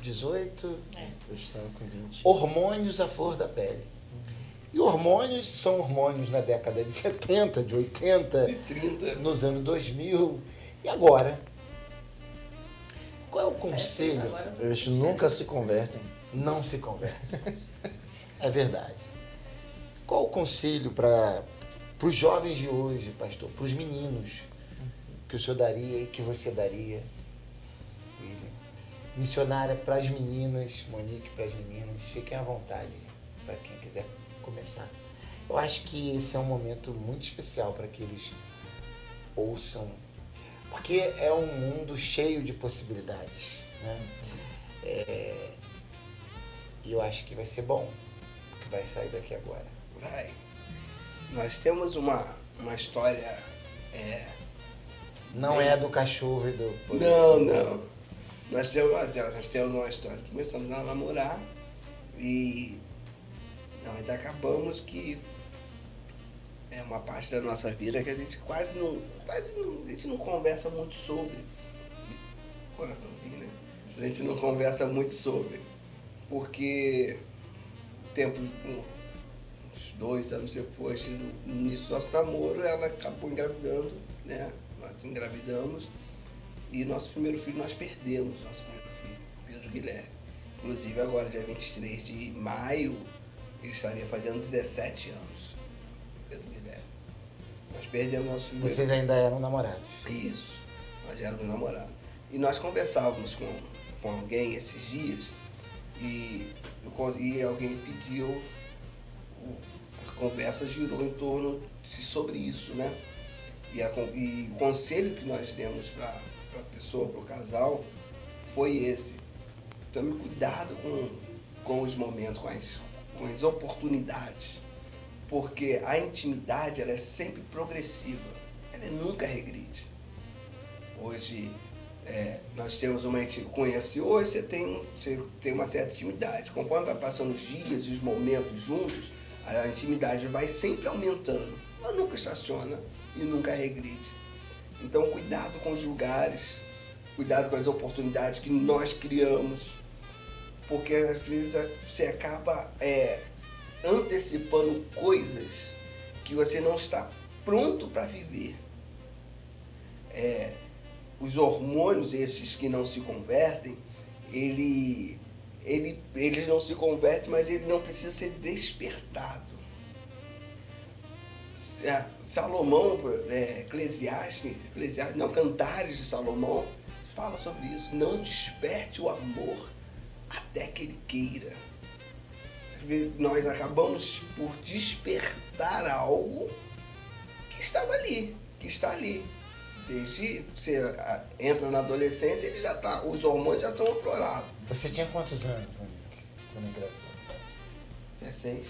18, Eu estava com 20. hormônios à flor da pele. E hormônios são hormônios na década de 70, de 80, E 30. nos anos 2000. E agora? Qual é o conselho? Agora você- Eles nunca se convertem. Não se converte. É verdade. Qual o conselho para os jovens de hoje, pastor? Para os meninos que o senhor daria e que você daria? William? Missionária para as meninas, Monique para as meninas. Fiquem à vontade para quem quiser começar. Eu acho que esse é um momento muito especial para que eles ouçam, porque é um mundo cheio de possibilidades, né? E eu acho que vai ser bom o que vai sair daqui agora. Vai. Nós temos uma história. Não é do cachorro e do... Não. Nós temos uma história. Começamos a namorar e nós acabamos que é uma parte da nossa vida que a gente quase não, a gente não conversa muito sobre. Coraçãozinho, né? A gente não conversa muito sobre. Porque uns 2 anos depois, no início do nosso namoro, ela acabou engravidando, né? Nós engravidamos e nosso primeiro filho nós perdemos, nosso primeiro filho, Pedro Guilherme. Inclusive agora, dia 23 de maio, ele estaria fazendo 17 anos, Pedro Guilherme. Nós perdemos nosso primeiro Vocês ainda eram namorados. Isso, nós éramos namorados. E nós conversávamos com alguém esses dias e alguém pediu, a conversa girou em torno sobre isso, né? E o conselho que nós demos para a pessoa, para o casal, foi esse. Tome cuidado com os momentos, com as oportunidades. Porque a intimidade ela é sempre progressiva, ela nunca regride. Hoje nós temos uma intimidade, conhece hoje, você tem uma certa intimidade. Conforme vai passando os dias e os momentos juntos, a intimidade vai sempre aumentando. Ela nunca estaciona e nunca regride. Então cuidado com os lugares, cuidado com as oportunidades que nós criamos, porque às vezes você acaba antecipando coisas que você não está pronto para viver. Os hormônios, esses que não se convertem, eles não se convertem, mas ele não precisa ser despertado. Salomão, Eclesiastes, não, Cantares de Salomão, fala sobre isso. Não desperte o amor até que ele queira. Nós acabamos por despertar algo que estava ali, que está ali. Desde que você entra na adolescência, ele já tá, os hormônios já estão aflorados. Você tinha quantos anos, Monique, quando engravidou? 16.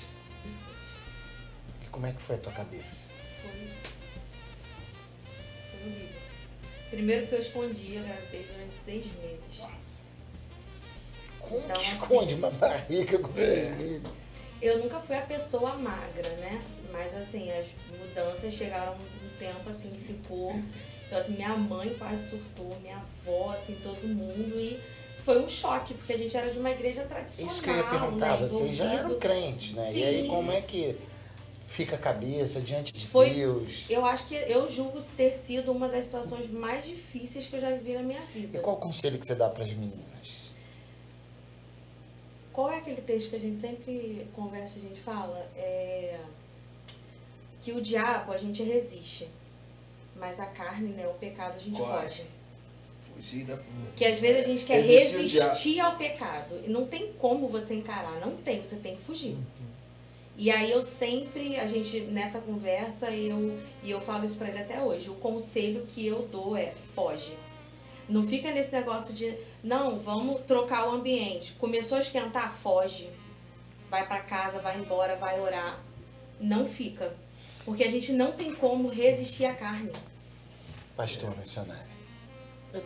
E como é que foi a tua cabeça? Foi horrível. Primeiro que eu escondi a gravidez durante 6 meses. Nossa. Como Então, que assim, esconde uma barriga com 6 meses? Eu nunca fui a pessoa magra, né? Mas assim, as mudanças chegaram um tempo assim que ficou. Então assim, minha mãe quase surtou, minha avó, assim, todo mundo. E foi um choque, porque a gente era de uma igreja tradicional. Isso que eu ia perguntar, né? vocês já Envolvido. eram crentes, né? E aí Sim. como é que fica a cabeça diante de Foi- Deus? Eu acho que eu julgo ter sido uma das situações mais difíceis que eu já vivi na minha E vida. qual o conselho que você dá para as meninas? Qual é aquele texto que a gente sempre conversa, a gente fala? Que o diabo a gente resiste. mas a carne, né, o pecado, a gente Corre. foge. Fugir da... Que às vezes a gente quer Resistir o resistir ao pecado. E não tem como você encarar, não tem, você tem que fugir. E aí eu sempre, a gente, nessa conversa, e eu falo isso pra ele até hoje, o conselho que eu dou é, foge. Não fica nesse negócio de, não, vamos trocar o ambiente. Começou a esquentar, foge. Vai pra casa, vai embora, vai orar. Não fica. Porque a gente não tem como resistir à carne. Pastor missionário.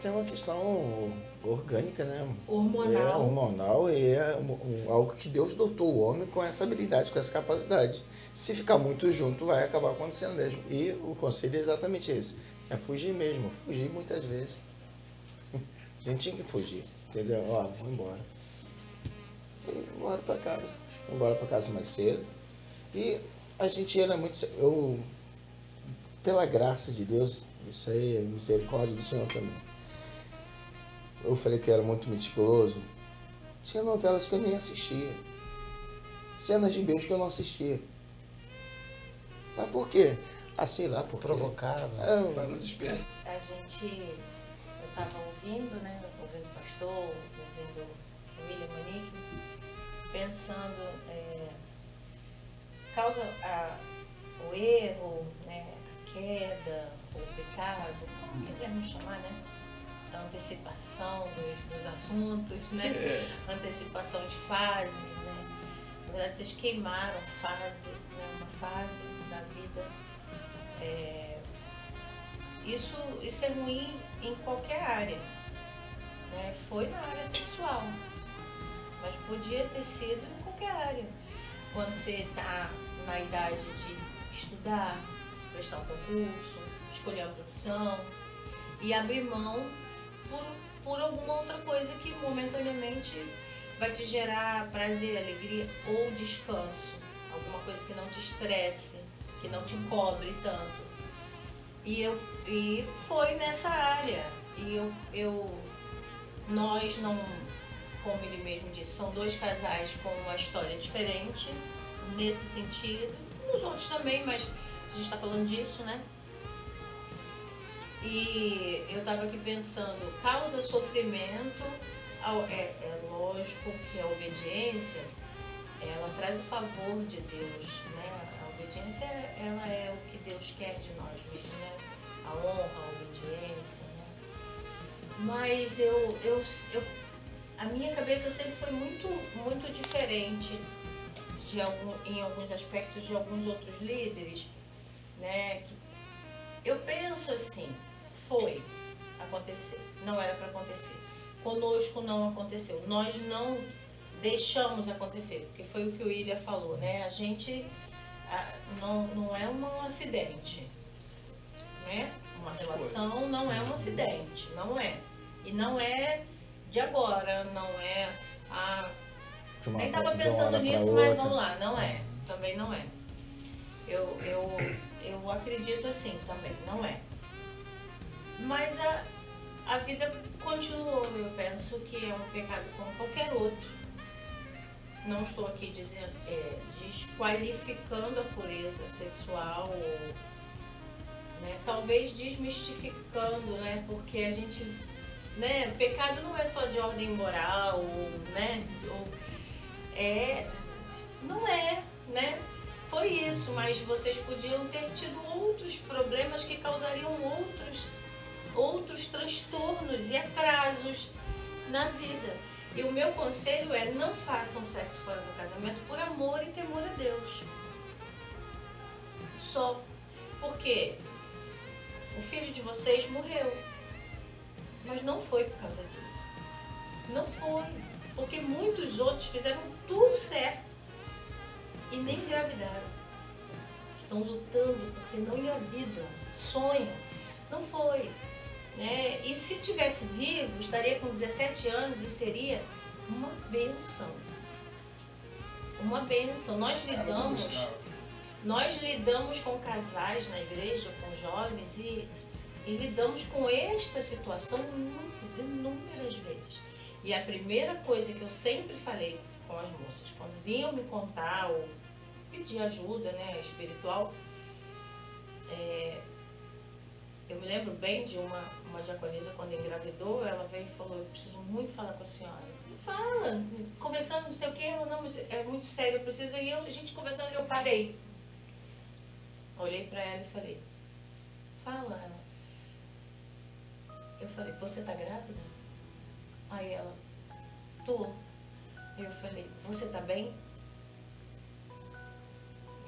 Tem uma questão orgânica, né? Hormonal. É hormonal e é algo que Deus dotou o homem com essa habilidade, com essa capacidade. Se ficar muito junto, vai acabar acontecendo mesmo. E o conselho é exatamente esse. É fugir mesmo. Fugir muitas vezes. A gente tinha que fugir, entendeu? Ó, vou embora. E embora pra casa. Vou embora pra casa mais cedo. E a gente era muito... pela graça de Deus, isso aí é misericórdia do Senhor também. Eu falei que era muito meticuloso. Tinha novelas que eu nem assistia. Cenas de beijo que eu não assistia. Mas por quê? Ah, sei lá, por quê. Provocava. Parou de esperar. A gente, eu estava ouvindo, né? Ouvindo o pastor, ouvindo William Manique, pensando, o erro, né? A queda, o pecado, como quisermos chamar, né? A antecipação dos assuntos, né? Antecipação de fase, né? Na verdade, vocês queimaram fase, né? Uma fase da vida. Isso é ruim em qualquer área, né? Foi na área sexual, mas podia ter sido em qualquer área. Quando você está na idade de estudar, prestar um concurso, escolher uma profissão e abrir mão por alguma outra coisa que momentaneamente vai te gerar prazer, alegria ou descanso. Alguma coisa que não te estresse, que não te cobre tanto. E foi nessa área. E nós não, como ele mesmo disse, são dois casais com uma história diferente nesse sentido. Nos outros também, mas a gente está falando disso, né? E eu estava aqui pensando, causa sofrimento, é lógico que a obediência, ela traz o favor de Deus, né? A obediência, ela é o que Deus quer de nós mesmos, né? A honra, a obediência, né? Mas a minha cabeça sempre foi muito, muito diferente em alguns aspectos de alguns outros líderes, né? Que eu penso assim, foi acontecer, não era para acontecer. Conosco não aconteceu, nós não deixamos acontecer, porque foi o que o William falou, né? A gente não é um acidente, né? Uma relação não é um acidente, não é. E não é de agora, não é nem estava pensando nisso, mas vamos lá, não é. Também não é. Eu acredito assim também, não é. Mas a vida continuou, eu penso que é um pecado como qualquer outro. Não estou aqui desqualificando a pureza sexual, né? Talvez desmistificando, né? Porque a gente, né? Pecado não é só de ordem moral, né? Não é, né? Foi isso, mas vocês podiam ter tido outros problemas que causariam outros transtornos e atrasos na vida. E o meu conselho é, não façam sexo fora do casamento por amor e temor a Deus. Só. Porque o filho de vocês morreu. Mas não foi por causa disso. Não foi. Porque muitos outros fizeram tudo certo e nem engravidaram. Estão lutando porque não engravidam, sonham. Não foi. Né? E se tivesse vivo, estaria com 17 anos e seria uma bênção. Uma bênção. Nós lidamos com casais na igreja, com jovens, e lidamos com esta situação inúmeras vezes. E a primeira coisa que eu sempre falei com as moças, quando vinham me contar ou pedir ajuda, né, espiritual, Eu me lembro bem de uma diaconisa, quando engravidou, ela veio e falou, eu preciso muito falar com a senhora. Eu falei, fala, conversando, não sei o quê, ela, não, mas é muito sério, eu preciso. E a gente conversando, eu parei. Olhei pra ela e falei, fala, ela. Eu falei, você tá grávida? Aí ela, tô. Eu falei, você tá bem?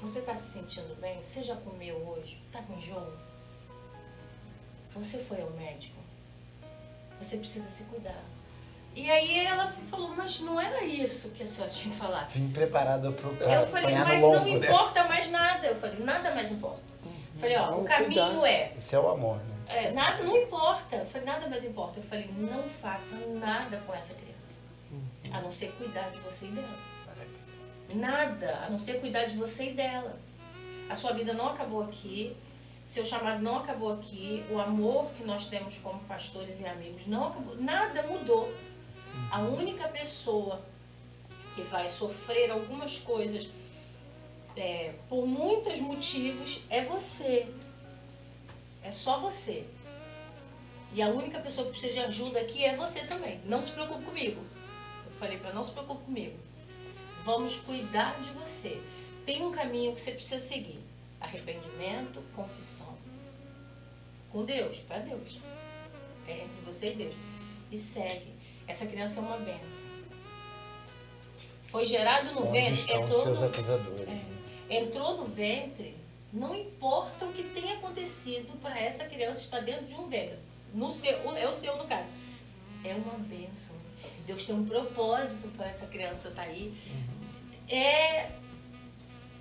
Você tá se sentindo bem? Você já comeu hoje? Tá com enjoo? Você foi ao médico? Você precisa se cuidar. E aí ela falou, mas não era isso que a senhora tinha que falar. Vim preparada pra Eu falei, apanhar mas no não lombo, né? importa mais nada. Eu falei, nada mais importa. Falei, ó, o Vamos caminho cuidar. é, Esse é o amor, né? nada, não importa. Eu falei, nada mais importa. Eu falei, não faça nada com essa criança. A não ser cuidar de você e dela. Nada, a não ser cuidar de você e dela. A sua vida não acabou aqui, seu chamado não acabou aqui, o amor que nós temos como pastores e amigos não acabou, nada mudou. A única pessoa que vai sofrer algumas coisas por muitos motivos é você. É só você. E a única pessoa que precisa de ajuda aqui é você também. Não se preocupe comigo. Eu falei para não se preocupe comigo. Vamos cuidar de você. Tem um caminho que você precisa seguir. Arrependimento, confissão. Com Deus, para Deus. É entre você e Deus. E segue. Essa criança é uma bênção. Foi gerado no Onde ventre. estão os seus acusadores? Né? Entrou no ventre, não importa o que tenha acontecido para essa criança estar dentro de um ventre. No seu, é o seu no caso. É uma bênção. Deus tem um propósito para essa criança estar aí.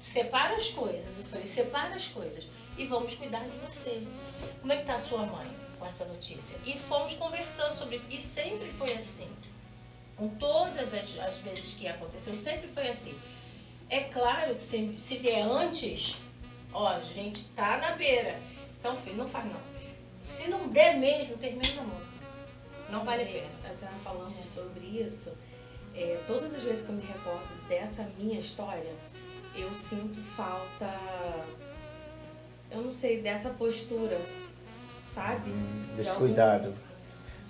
Separa as coisas. Eu falei, separa as coisas. E vamos cuidar de você. Como é que está a sua mãe com essa notícia? E fomos conversando sobre isso. E sempre foi assim. Com todas as vezes que aconteceu, sempre foi assim. É claro que se vier antes, ó, a gente tá na beira. Então, filho, não faz não. Se não der mesmo, termina o namoro. Não vale a pena. A senhora falando sobre isso, todas as vezes que eu me recordo dessa minha história, eu sinto falta, eu não sei, dessa postura, sabe? Desse cuidado,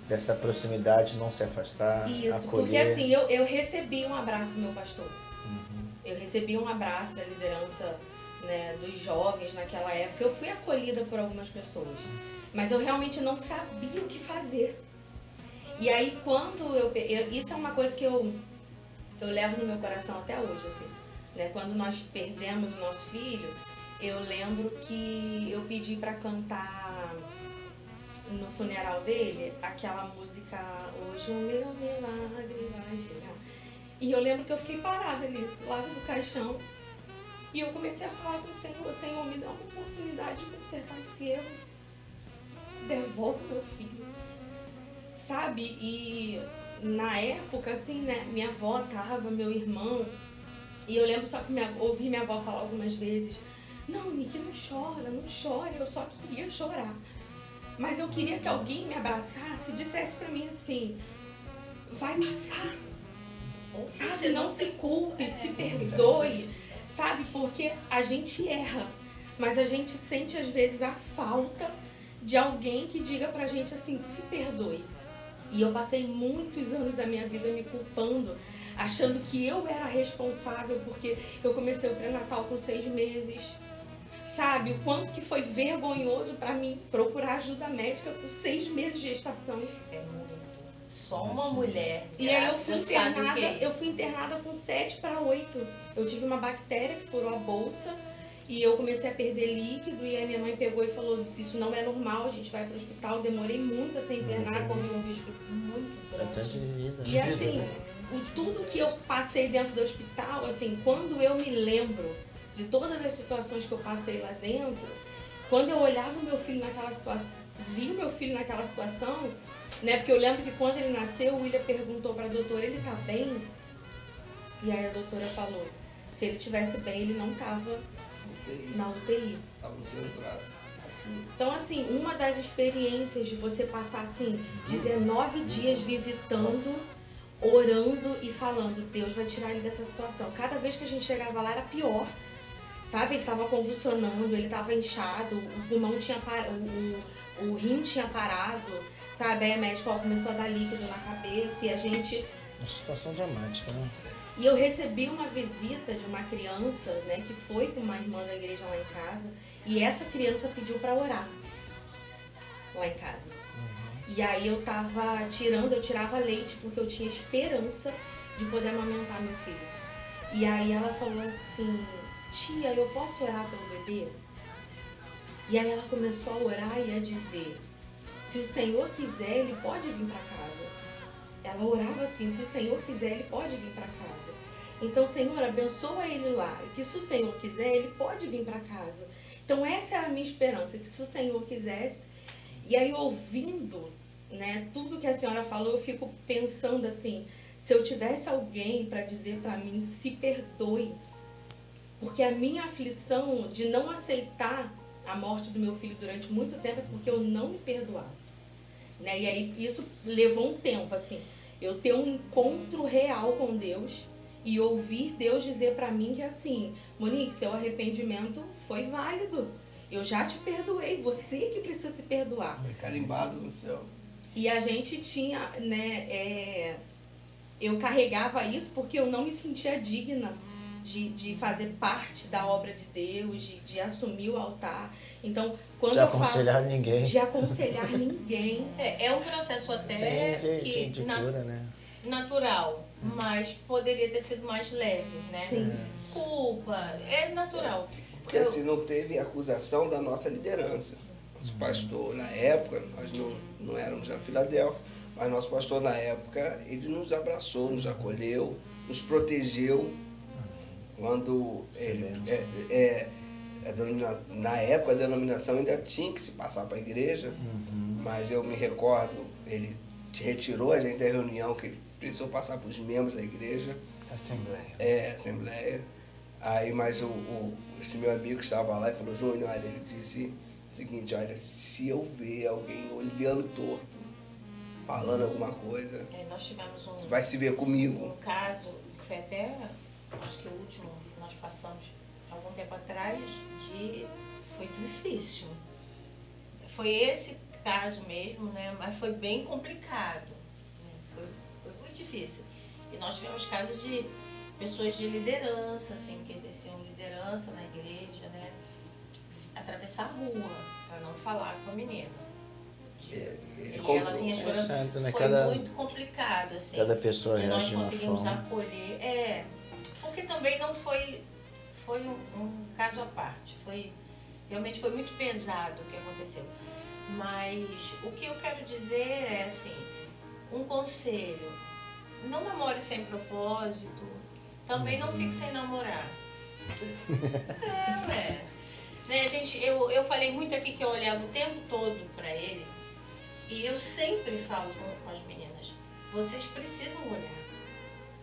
dessa proximidade, não se afastar, Isso, acolher. porque assim, eu recebi um abraço do meu pastor. Eu recebi um abraço da liderança, né, dos jovens naquela época. Eu fui acolhida por algumas pessoas, mas eu realmente não sabia o que fazer. E aí quando isso é uma coisa que eu levo no meu coração até hoje, assim, né? Quando nós perdemos o nosso filho, eu lembro que eu pedi para cantar no funeral dele aquela música Hoje o meu milagre vai chegar. E eu lembro que eu fiquei parada ali, lá no caixão, e eu comecei a falar com o Senhor, Senhor, me dá uma oportunidade de consertar esse erro. Devolve meu filho. Sabe? E na época, assim, né, minha avó tava, meu irmão, e eu lembro só que ouvi minha avó falar algumas vezes, não, Niki, não chora, eu só queria chorar. Mas eu queria que alguém me abraçasse e dissesse pra mim assim, vai passar. Sabe, não se culpe, se perdoe, sabe, porque a gente erra, mas a gente sente às vezes a falta de alguém que diga pra gente assim, se perdoe. E eu passei muitos anos da minha vida me culpando, achando que eu era responsável porque eu comecei o pré-natal com 6 meses, sabe, o quanto que foi vergonhoso pra mim procurar ajuda médica com 6 meses de gestação. É muito. Só uma mulher. E aí eu fui sabe o que internada, é eu isso. fui internada com 7 para 8. Eu tive uma bactéria que furou a bolsa e eu comecei a perder líquido e aí minha mãe pegou e falou, isso não é normal, a gente vai pro hospital. Demorei muito a ser internada, corri um risco muito Até grande. de vida. E assim, tudo que eu passei dentro do hospital, assim, quando eu me lembro de todas as situações que eu passei lá dentro, quando eu olhava o meu filho naquela situação, vi o meu filho naquela situação, né? Porque eu lembro que quando ele nasceu, o William perguntou pra doutora, ele tá bem? E aí a doutora falou, se ele tivesse bem, ele não tava na UTI. Tava nos seus braços. Assim. Então, assim, uma das experiências de você passar, assim, 19 dias visitando, orando e falando, Deus vai tirar ele dessa situação. Cada vez que a gente chegava lá era pior. sabe? Ele estava convulsionando, ele estava inchado, o pulmão tinha parado, o rim tinha parado, sabe? Aí a médica começou a dar líquido na cabeça e a gente... Uma situação dramática, né? E eu recebi uma visita de uma criança, né, que foi com uma irmã da igreja lá em casa, e essa criança pediu para orar lá em casa. E aí eu tirava leite porque eu tinha esperança de poder amamentar meu filho. E aí ela falou assim, tia, eu posso orar pelo bebê? E aí ela começou a orar e a dizer, se o Senhor quiser, ele pode vir para casa. Ela orava assim, se o Senhor quiser, ele pode vir para casa. Então, Senhor, abençoa ele lá. Que se o Senhor quiser, ele pode vir para casa. Então, essa era a minha esperança, que se o Senhor quisesse... E aí, ouvindo, né, tudo que a senhora falou, eu fico pensando assim, se eu tivesse alguém para dizer para mim, se perdoe. Porque a minha aflição de não aceitar a morte do meu filho durante muito tempo é porque eu não me perdoava. Né? E aí, isso levou um tempo, assim, eu ter um encontro real com Deus e ouvir Deus dizer pra mim que assim, Monique, seu arrependimento foi válido. Eu já te perdoei, você que precisa se perdoar. Carimbado no céu. E a gente tinha, né, eu carregava isso porque eu não me sentia digna de fazer parte da obra de Deus, de assumir o altar. Então, quando De aconselhar ninguém. De aconselhar ninguém. É um processo até Sim, de cura, né? natural, mas poderia ter sido mais leve, né? Sim. Culpa, é natural. Porque assim, não teve acusação da nossa liderança. Nosso pastor, na época, nós não éramos da Filadélfia, mas nosso pastor, na época, ele nos abraçou, nos acolheu, nos protegeu. Quando na época a denominação ainda tinha que se passar para a igreja, mas eu me recordo, ele retirou a gente da reunião, que ele precisou passar para os membros da igreja. Assembleia. Assembleia. Aí, mas esse meu amigo que estava lá e falou, Júnior, olha, ele disse o seguinte, olha, se eu ver alguém olhando torto, falando alguma coisa, Nós tivemos vai se ver comigo. um caso, foi até, acho que o último que nós passamos algum tempo atrás, foi difícil. Foi esse caso mesmo, né? Mas foi bem complicado. Né? Foi muito difícil. E nós tivemos casos de pessoas de liderança, assim, que exerciam liderança na igreja, né? Atravessar a rua, para não falar com a menina. E ela vinha chorando. Né? Foi muito complicado, assim. Cada pessoa que nós reage de uma conseguimos forma. acolher. Porque também não foi um caso à parte. Realmente foi muito pesado o que aconteceu. Mas o que eu quero dizer é assim, um conselho, não namore sem propósito, também não fique sem namorar. Né, gente, eu falei muito aqui que eu olhava o tempo todo para ele, e eu sempre falo com as meninas, vocês precisam olhar.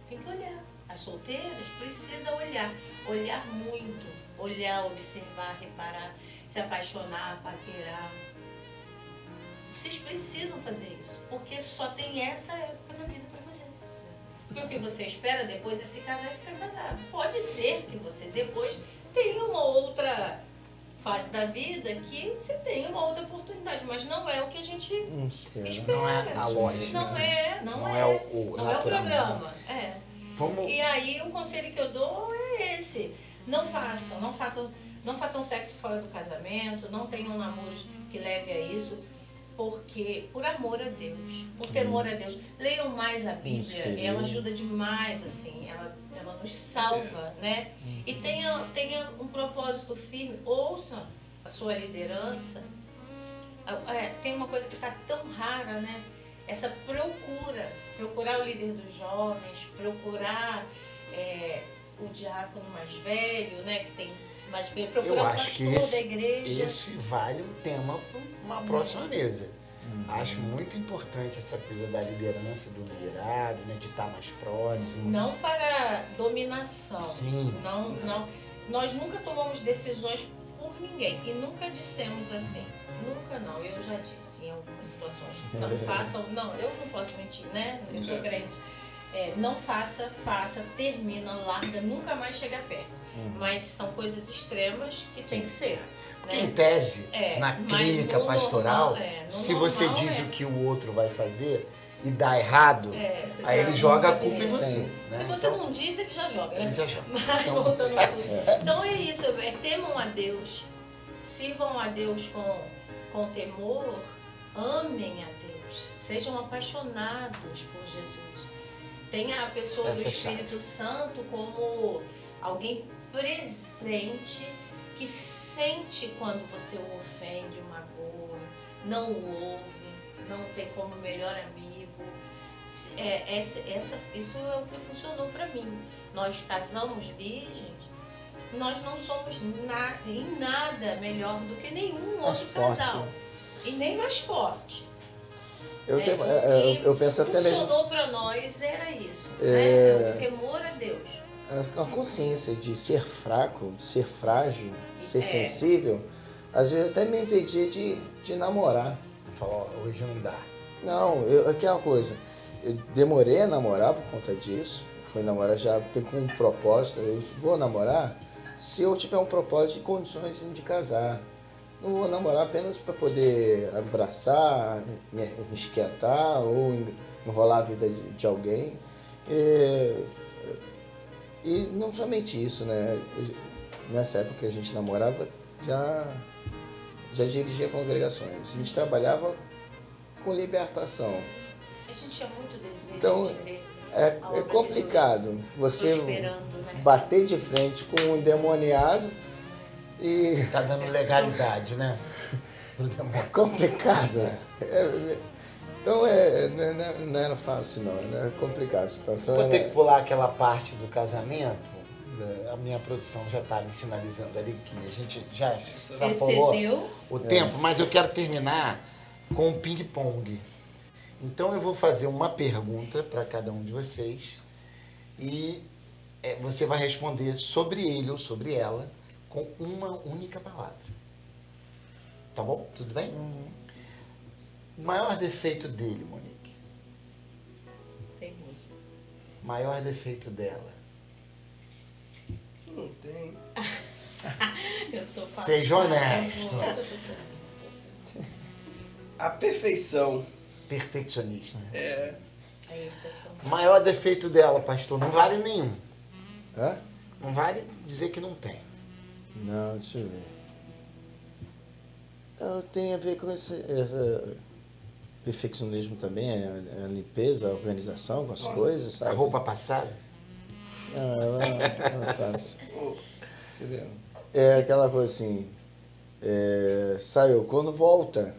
Tem que olhar. As solteiras precisam olhar muito, olhar, observar, reparar, se apaixonar, paquerar. Vocês precisam fazer isso, porque só tem essa época da vida para fazer. Porque o que você espera depois é se casar e ficar casado. Pode ser que você depois tenha uma outra fase da vida que você tenha uma outra oportunidade, mas não é o que a gente espera. Não é a lógica. Não né? é Não não é é o não é o natural. programa. Vamos... E aí o conselho que eu dou é esse. Não façam sexo fora do casamento, não tenham namoros que levem a isso, porque por amor a Deus, por temor a Deus, leiam mais a Bíblia, ela ajuda demais, assim, ela nos salva, né? E tenha um propósito firme, ouça a sua liderança. Tem uma coisa que está tão rara, né? Essa procurar o líder dos jovens, procurar o diácono mais velho, né? Que tem mais velho, procurar Eu o acho que pastor da igreja. esse vale um tema para uma próxima mesa. Acho muito importante essa coisa da liderança, do liderado, né? De estar mais próximo. Não para dominação. Sim. Não. Nós nunca tomamos decisões por ninguém e nunca dissemos assim. Nunca não. Eu já disse em algumas situações. Não façam. Não, eu não posso mentir, né? Eu sou crente. Não faça, termina, larga, nunca mais chega perto. Mas são coisas extremas que tem que ser. Porque Né? em tese, na mas clínica no pastoral, normal, no se você normal diz o que o outro vai fazer e dá errado, aí ele joga a culpa em você. Né? Se você não diz, ele já joga. Ele Né? já joga. Mas Então, voltando ao assunto. Então é isso, temam a Deus, sirvam a Deus com temor, amem a Deus, sejam apaixonados por Jesus. Tenha a pessoa Essa do é a chave. Espírito Santo como alguém presente que sente quando você o ofende, o magoa, não o ouve, não tem como melhor amigo. Isso é o que funcionou para mim. Nós casamos virgens, nós não somos em nada melhor do que nenhum Mais outro forte. casal. E nem mais forte. Eu penso O que até mesmo funcionou para nós era isso, né? O temor a Deus. a consciência de ser fraco, de ser frágil, de ser É. sensível, às vezes até me impedia de namorar. falou, ó, hoje não dá. Não, aqui é uma coisa, eu demorei a namorar por conta disso, fui namorar já com um propósito, eu vou namorar se eu tiver um propósito de condições de casar. Não vou namorar apenas para poder abraçar, me esquentar ou enrolar a vida de alguém. E não somente isso, né? Nessa época que a gente namorava, já dirigia congregações. A gente trabalhava com libertação. A gente tinha muito desejo Então, de ver É, a é obra de complicado você Deus prosperando, né? bater de frente com um endemoniado e Tá dando legalidade, né? Pro demônio. é complicado. Né? Então não era fácil não, é complicado a situação. Vou ter que pular aquela parte do casamento. A minha produção já está me sinalizando ali que a gente já extrapolou Excedeu. o tempo, mas eu quero terminar com um ping-pong. Então eu vou fazer uma pergunta para cada um de vocês e você vai responder sobre ele ou sobre ela com uma única palavra. Tá bom? Tudo bem? O maior defeito dele, Monique? Teimoso. Maior defeito dela? Não tem. Eu tô falando. Seja honesto. A perfeição. Perfeccionista. É. É isso, eu tô- O maior defeito dela, pastor, não vale nenhum. Hã? Não vale dizer que não tem. Não, deixa eu ver. Tem a ver com esse perfeccionismo também, a limpeza, a organização com as coisas, A sabe? roupa passada? Não, ela é fácil. Entendeu? É aquela coisa assim, saiu, quando volta,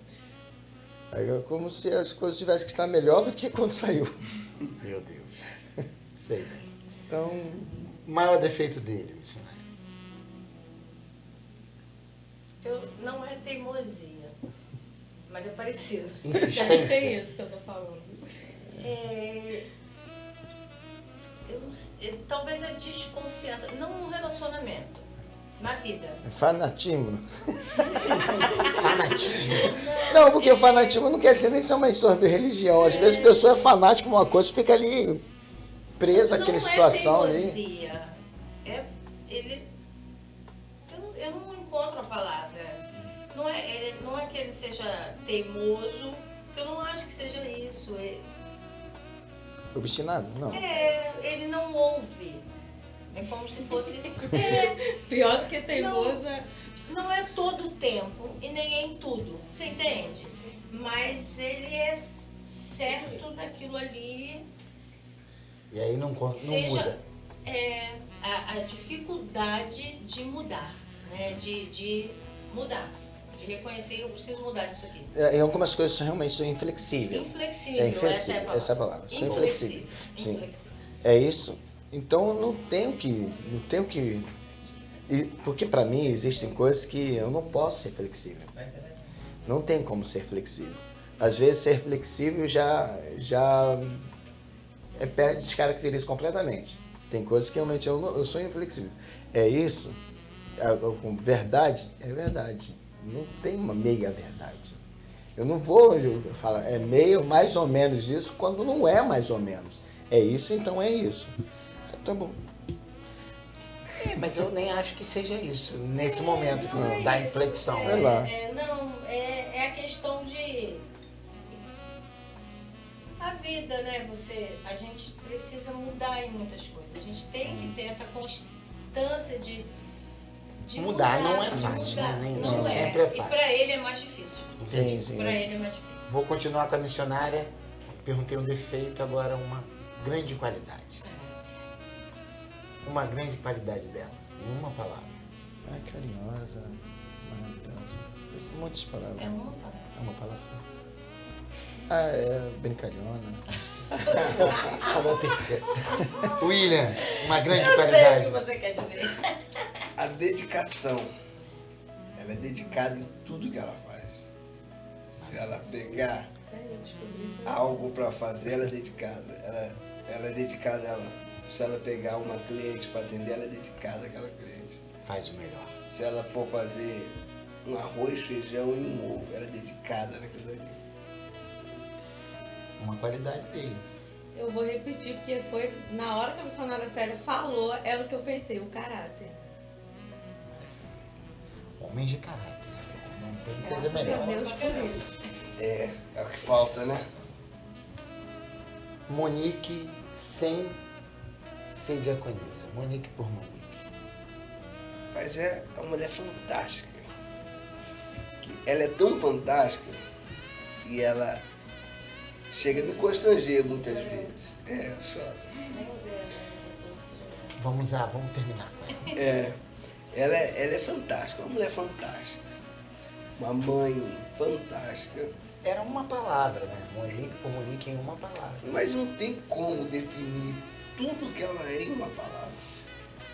aí é como se as coisas tivessem que estar melhor do que quando saiu. Meu Deus. Sei bem. Então, O maior defeito dele, missionário? Não é teimosia, mas é parecido. Deve ser Insistência. isso que eu tô falando. Eu não sei, talvez a desconfiança, não no relacionamento, na vida. é fanatismo. Fanatismo? Não, porque o fanatismo não quer dizer nem somente sobre religião. Às vezes a pessoa é fanática com uma coisa e fica ali presa àquela situação não é ali. teimosia. Eu não encontro a palavra. Não é que ele seja teimoso, eu não acho que seja isso. Obstinado? Não. Ele não ouve. É como se fosse. Pior do que teimoso é. Não é todo o tempo e nem é em tudo, você entende? Mas ele é certo daquilo ali, E aí não muda. a dificuldade de mudar, né? De mudar, de reconhecer, eu preciso mudar disso aqui. E algumas coisas realmente são inflexíveis. Inflexível, É inflexível, essa é a palavra. São inflexíveis. Sim. Inflexível. É isso. Então eu não tenho que. Porque para mim existem coisas que eu não posso ser flexível. Não tem como ser flexível. Às vezes ser flexível já descaracteriza completamente. Tem coisas que realmente eu sou inflexível. É isso. Com verdade, é verdade. Não tem uma meia verdade. Eu não vou falar, é meio mais ou menos isso, quando não é mais ou menos. É isso, então é isso. Tá bom. Mas eu nem acho que seja isso, nesse momento da inflexão. Sei lá. É a questão de a vida, né? A gente precisa mudar em muitas coisas. A gente tem que ter essa constância de Mudar não é de fácil, mudar. né? Nem Não sempre é E fácil. pra ele é mais difícil. Entendi. Sim. Pra ele é mais difícil. Vou continuar com a missionária. Perguntei um defeito, agora uma grande qualidade. Uma grande qualidade dela, em uma palavra. É carinhosa, maravilhosa. Muitas palavras. É uma palavra. É uma palavra. Ah, é brincalhona. Falou a terceira. William, uma grande Eu sei o qualidade. que você quer dizer. A dedicação. Ela é dedicada em tudo que ela faz. Se ela pegar algo para fazer, ela é dedicada. Ela é dedicada, se ela pegar uma cliente para atender, ela é dedicada àquela cliente. Faz o melhor. Se ela for fazer um arroz, feijão e um ovo, ela é dedicada naquilo ali. Uma qualidade dele. Eu vou repetir, porque foi na hora que a missionária Célia falou, é o que eu pensei, o caráter. Homens de caráter. Não tem coisa Graças a melhor. Deus por isso. É o que falta, né? Monique sem ser diaconisa. Monique por Monique. Mas é uma mulher fantástica. Ela é tão fantástica e ela chega a me constranger muitas vezes. Eu choro. Vamos terminar com ela. Ela é fantástica, uma mulher fantástica. Uma mãe fantástica. Era uma palavra, né? Monique por Monique em uma palavra. Mas não tem como definir tudo que ela é em uma palavra.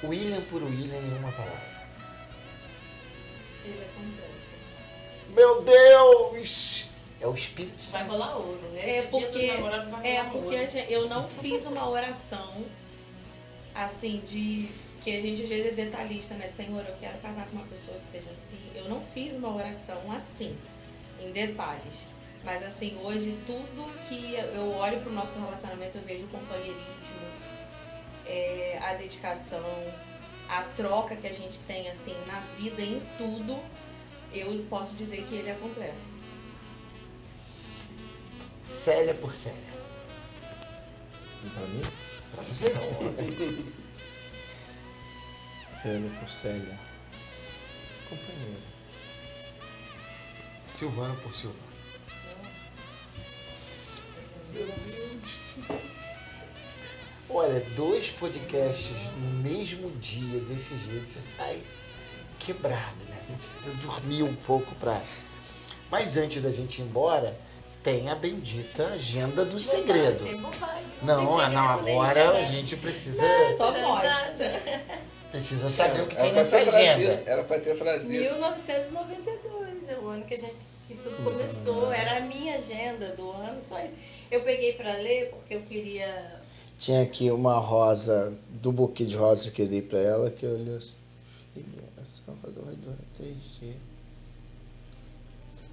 William por William em uma palavra. Ele é completo. Meu Deus! É o Espírito Vai Santo. rolar ouro, né? É Esse dia porque, do namorado vai rolar ouro. eu não fiz uma oração assim que a gente às vezes é detalhista, né? Senhor, eu quero casar com uma pessoa que seja assim. Eu não fiz uma oração assim, em detalhes. Mas assim, hoje tudo que eu olho pro nosso relacionamento, eu vejo o companheirismo, a dedicação, a troca que a gente tem assim na vida, em tudo, eu posso dizer que ele é completo. Célia por Célia. E pra mim? Pra você não. Célia por Célia. Companheiro. Silvano por Silvano. Meu Deus. Olha, 2 podcasts no mesmo dia, desse jeito, você sai quebrado, né? Você precisa dormir um pouco pra... Mas antes da gente ir embora, tem a bendita agenda do segredo. Tem bobagem. Não, tem segredo agora nenhum, a né? gente precisa Só mostra. saber o que tem Era nessa pra ter agenda. trazido, era pra ter trazido. 1992 é o ano que tudo começou. Era a minha agenda do ano, só isso. Eu peguei pra ler porque eu queria... Tinha aqui uma rosa, do buquê de rosas que eu dei pra ela, que eu olhei assim, filha, essa rosa vai durar 3 dias.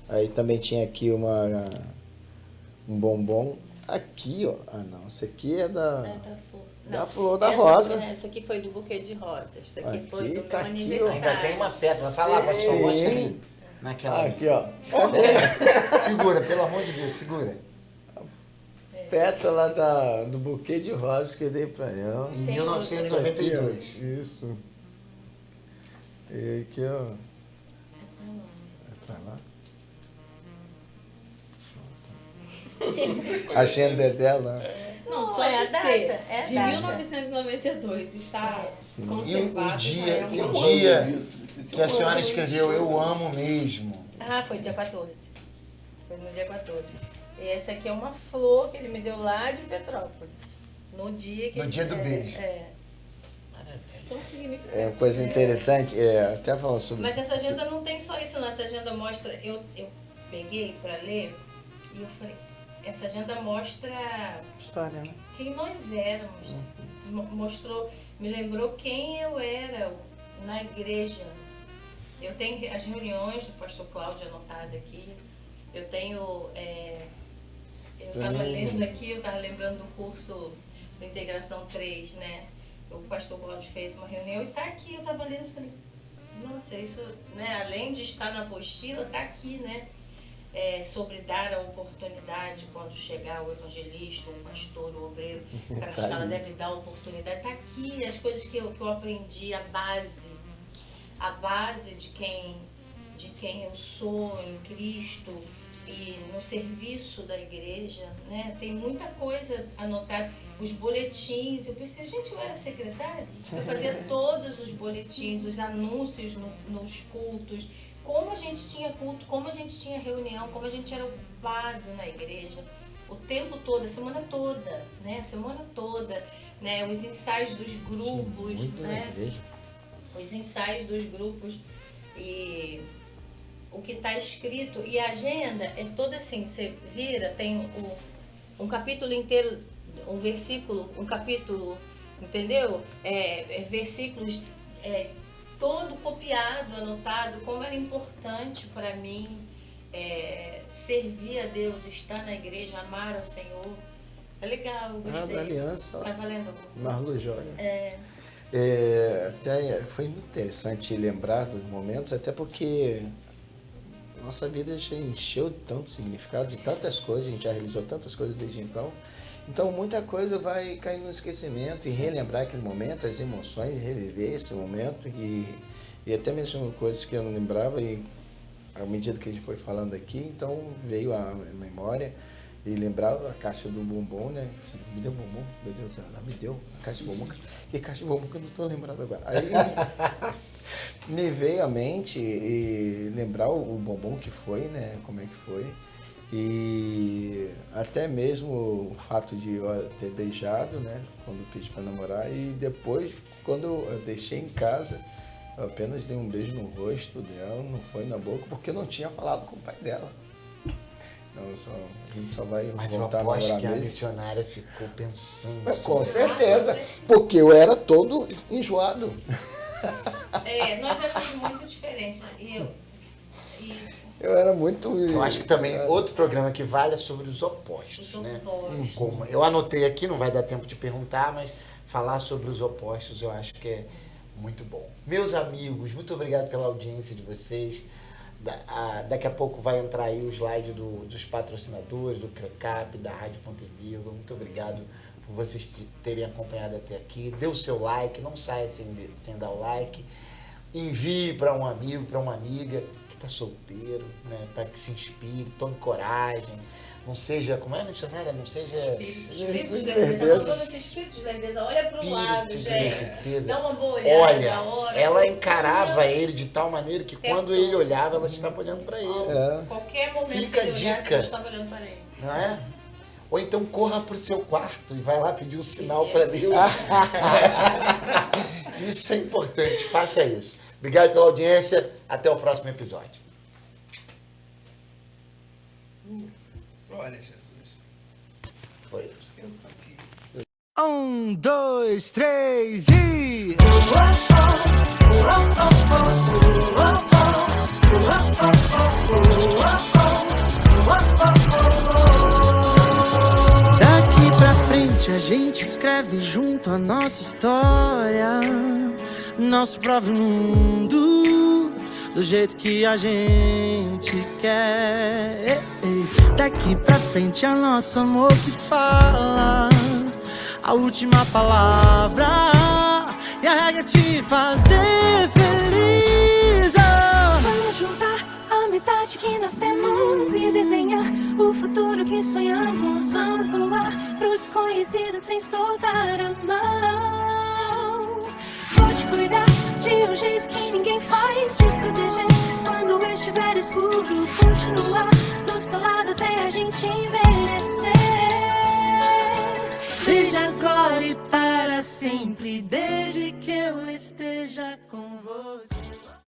Aí também tinha aqui um bombom. Aqui, ó. Ah, não. Esse aqui é da flor da rosa. Essa aqui foi do buquê de rosas. Essa aqui Aqui, foi do tá meu aqui, ó. aniversário. Ainda tem uma pétala. Vai lá, mas só Sim. mostra ali. Naquela. Aqui, ó. Segura, pelo amor de Deus, segura. Pétala do buquê de rosas que eu dei pra ela. Em Tem 1992. Aqui, ó. Isso. E aqui, ó. É pra lá? A agenda é dela. Não, Não, só é a você. data, é a de data. 1992 está E conservado. o dia, mas e é o um- dia que a senhora escreveu Eu Amo Mesmo. Ah, foi dia 14. Foi no dia 14. E essa aqui é uma flor que ele me deu lá de Petrópolis. No dia que No ele- dia do beijo. É. Tão significativo. É uma coisa interessante, até falando sobre. Mas essa agenda não tem só isso, não. Essa agenda mostra. Eu peguei para ler e eu falei, essa agenda mostra História, né? quem nós éramos. Mostrou, me lembrou quem eu era na igreja. Eu tenho as reuniões do pastor Cláudio anotado aqui. Eu tenho. Eu estava lendo aqui, eu estava lembrando do curso da Integração 3, né? o pastor Cláudio fez uma reunião e está aqui, eu estava lendo e falei, nossa, isso, né, além de estar na apostila, está aqui, né? Sobre dar a oportunidade quando chegar o evangelista, o pastor, o obreiro, para a escala deve dar a oportunidade. Está aqui as coisas que eu aprendi, a base de quem eu sou em Cristo e no serviço da igreja, né? Tem muita coisa anotada, os boletins. Eu pensei, gente, eu era secretária, eu fazia todos os boletins, os anúncios nos cultos, como a gente tinha culto, como a gente tinha reunião, como a gente era ocupado na igreja, o tempo todo, a semana toda, né? A semana toda, né? Os ensaios dos grupos, Sim, né? Os ensaios dos grupos e o que está escrito. E a agenda é toda assim, você vira, tem um capítulo inteiro, um versículo, um capítulo, entendeu? Versículos todo copiado, anotado, como era importante para mim servir a Deus, estar na igreja, amar ao Senhor. É legal, eu gostei. Da aliança. Tá valendo? Marlo Jóia. Até foi muito interessante lembrar dos momentos, até porque nossa vida já encheu de tanto significado, de tantas coisas, a gente já realizou tantas coisas desde então. Então muita coisa vai cair no esquecimento e relembrar aquele momento, as emoções, reviver esse momento e até mesmo coisas que eu não lembrava e à medida que a gente foi falando aqui, então veio a memória e lembrar a caixa do bombom, né? Assim, me deu bombom? Meu Deus, ela me deu a caixa de bombom. Que caixa de bombom que eu não estou lembrando agora. Aí me veio à mente e lembrar o bombom que foi, né? Como é que foi. E até mesmo o fato de eu ter beijado, né? Quando eu pedi para namorar. E depois, quando eu deixei em casa, eu apenas dei um beijo no rosto dela, não foi na boca, porque eu não tinha falado com o pai dela. Então a gente só vai Mas eu voltar a aposto namorar que a mesmo. missionária ficou pensando. Mas, com sobre- certeza, porque eu era todo enjoado. Nós éramos muito diferentes. Eu era muito... Eu acho que também outro programa que vale é sobre os opostos, Os né? opostos. Como eu anotei aqui, não vai dar tempo de perguntar, mas falar sobre os opostos eu acho que é muito bom. Meus amigos, muito obrigado pela audiência de vocês. Daqui a pouco vai entrar aí o slide dos patrocinadores, do CRECAP, da Rádio Ponte Vírgula. Muito obrigado por vocês terem acompanhado até aqui. Dê o seu like, não saia sem dar o like. Envie para um amigo, para uma amiga que está solteiro, né? Para que se inspire, tome coragem. Não seja, como é missionária? Não seja Espírito de leveza. Espírito de leveza. Olha para o lado, espírito de gente. leveza. Dá uma boa olhada. Olha, ora, ela encarava ele de tal maneira que Tempo quando todo. ele olhava, ela estava olhando para ele. Qualquer momento Fica que ele olhasse, dica. eu estava olhando para ele. Não é? Ou então corra pro seu quarto e vai lá pedir um sinal para Deus. Isso é importante, faça isso. Obrigado pela audiência, até o próximo episódio. Glória a Jesus. Foi. Eu tô aqui. 1, 2, 3 e. Daqui pra frente a gente escreve junto a nossa história, nosso próprio mundo, do jeito que a gente quer. Daqui pra frente é nosso amor que fala a última palavra e a regra é te fazer feliz. Vamos juntar a metade que nós temos e desenhar o futuro que sonhamos. Vamos voar pro desconhecido sem soltar a mão. Vou te cuidar de um jeito que ninguém faz, te proteger quando estiver escuro, continuar do seu lado até a gente envelhecer. Desde agora e para sempre, desde que eu esteja com você.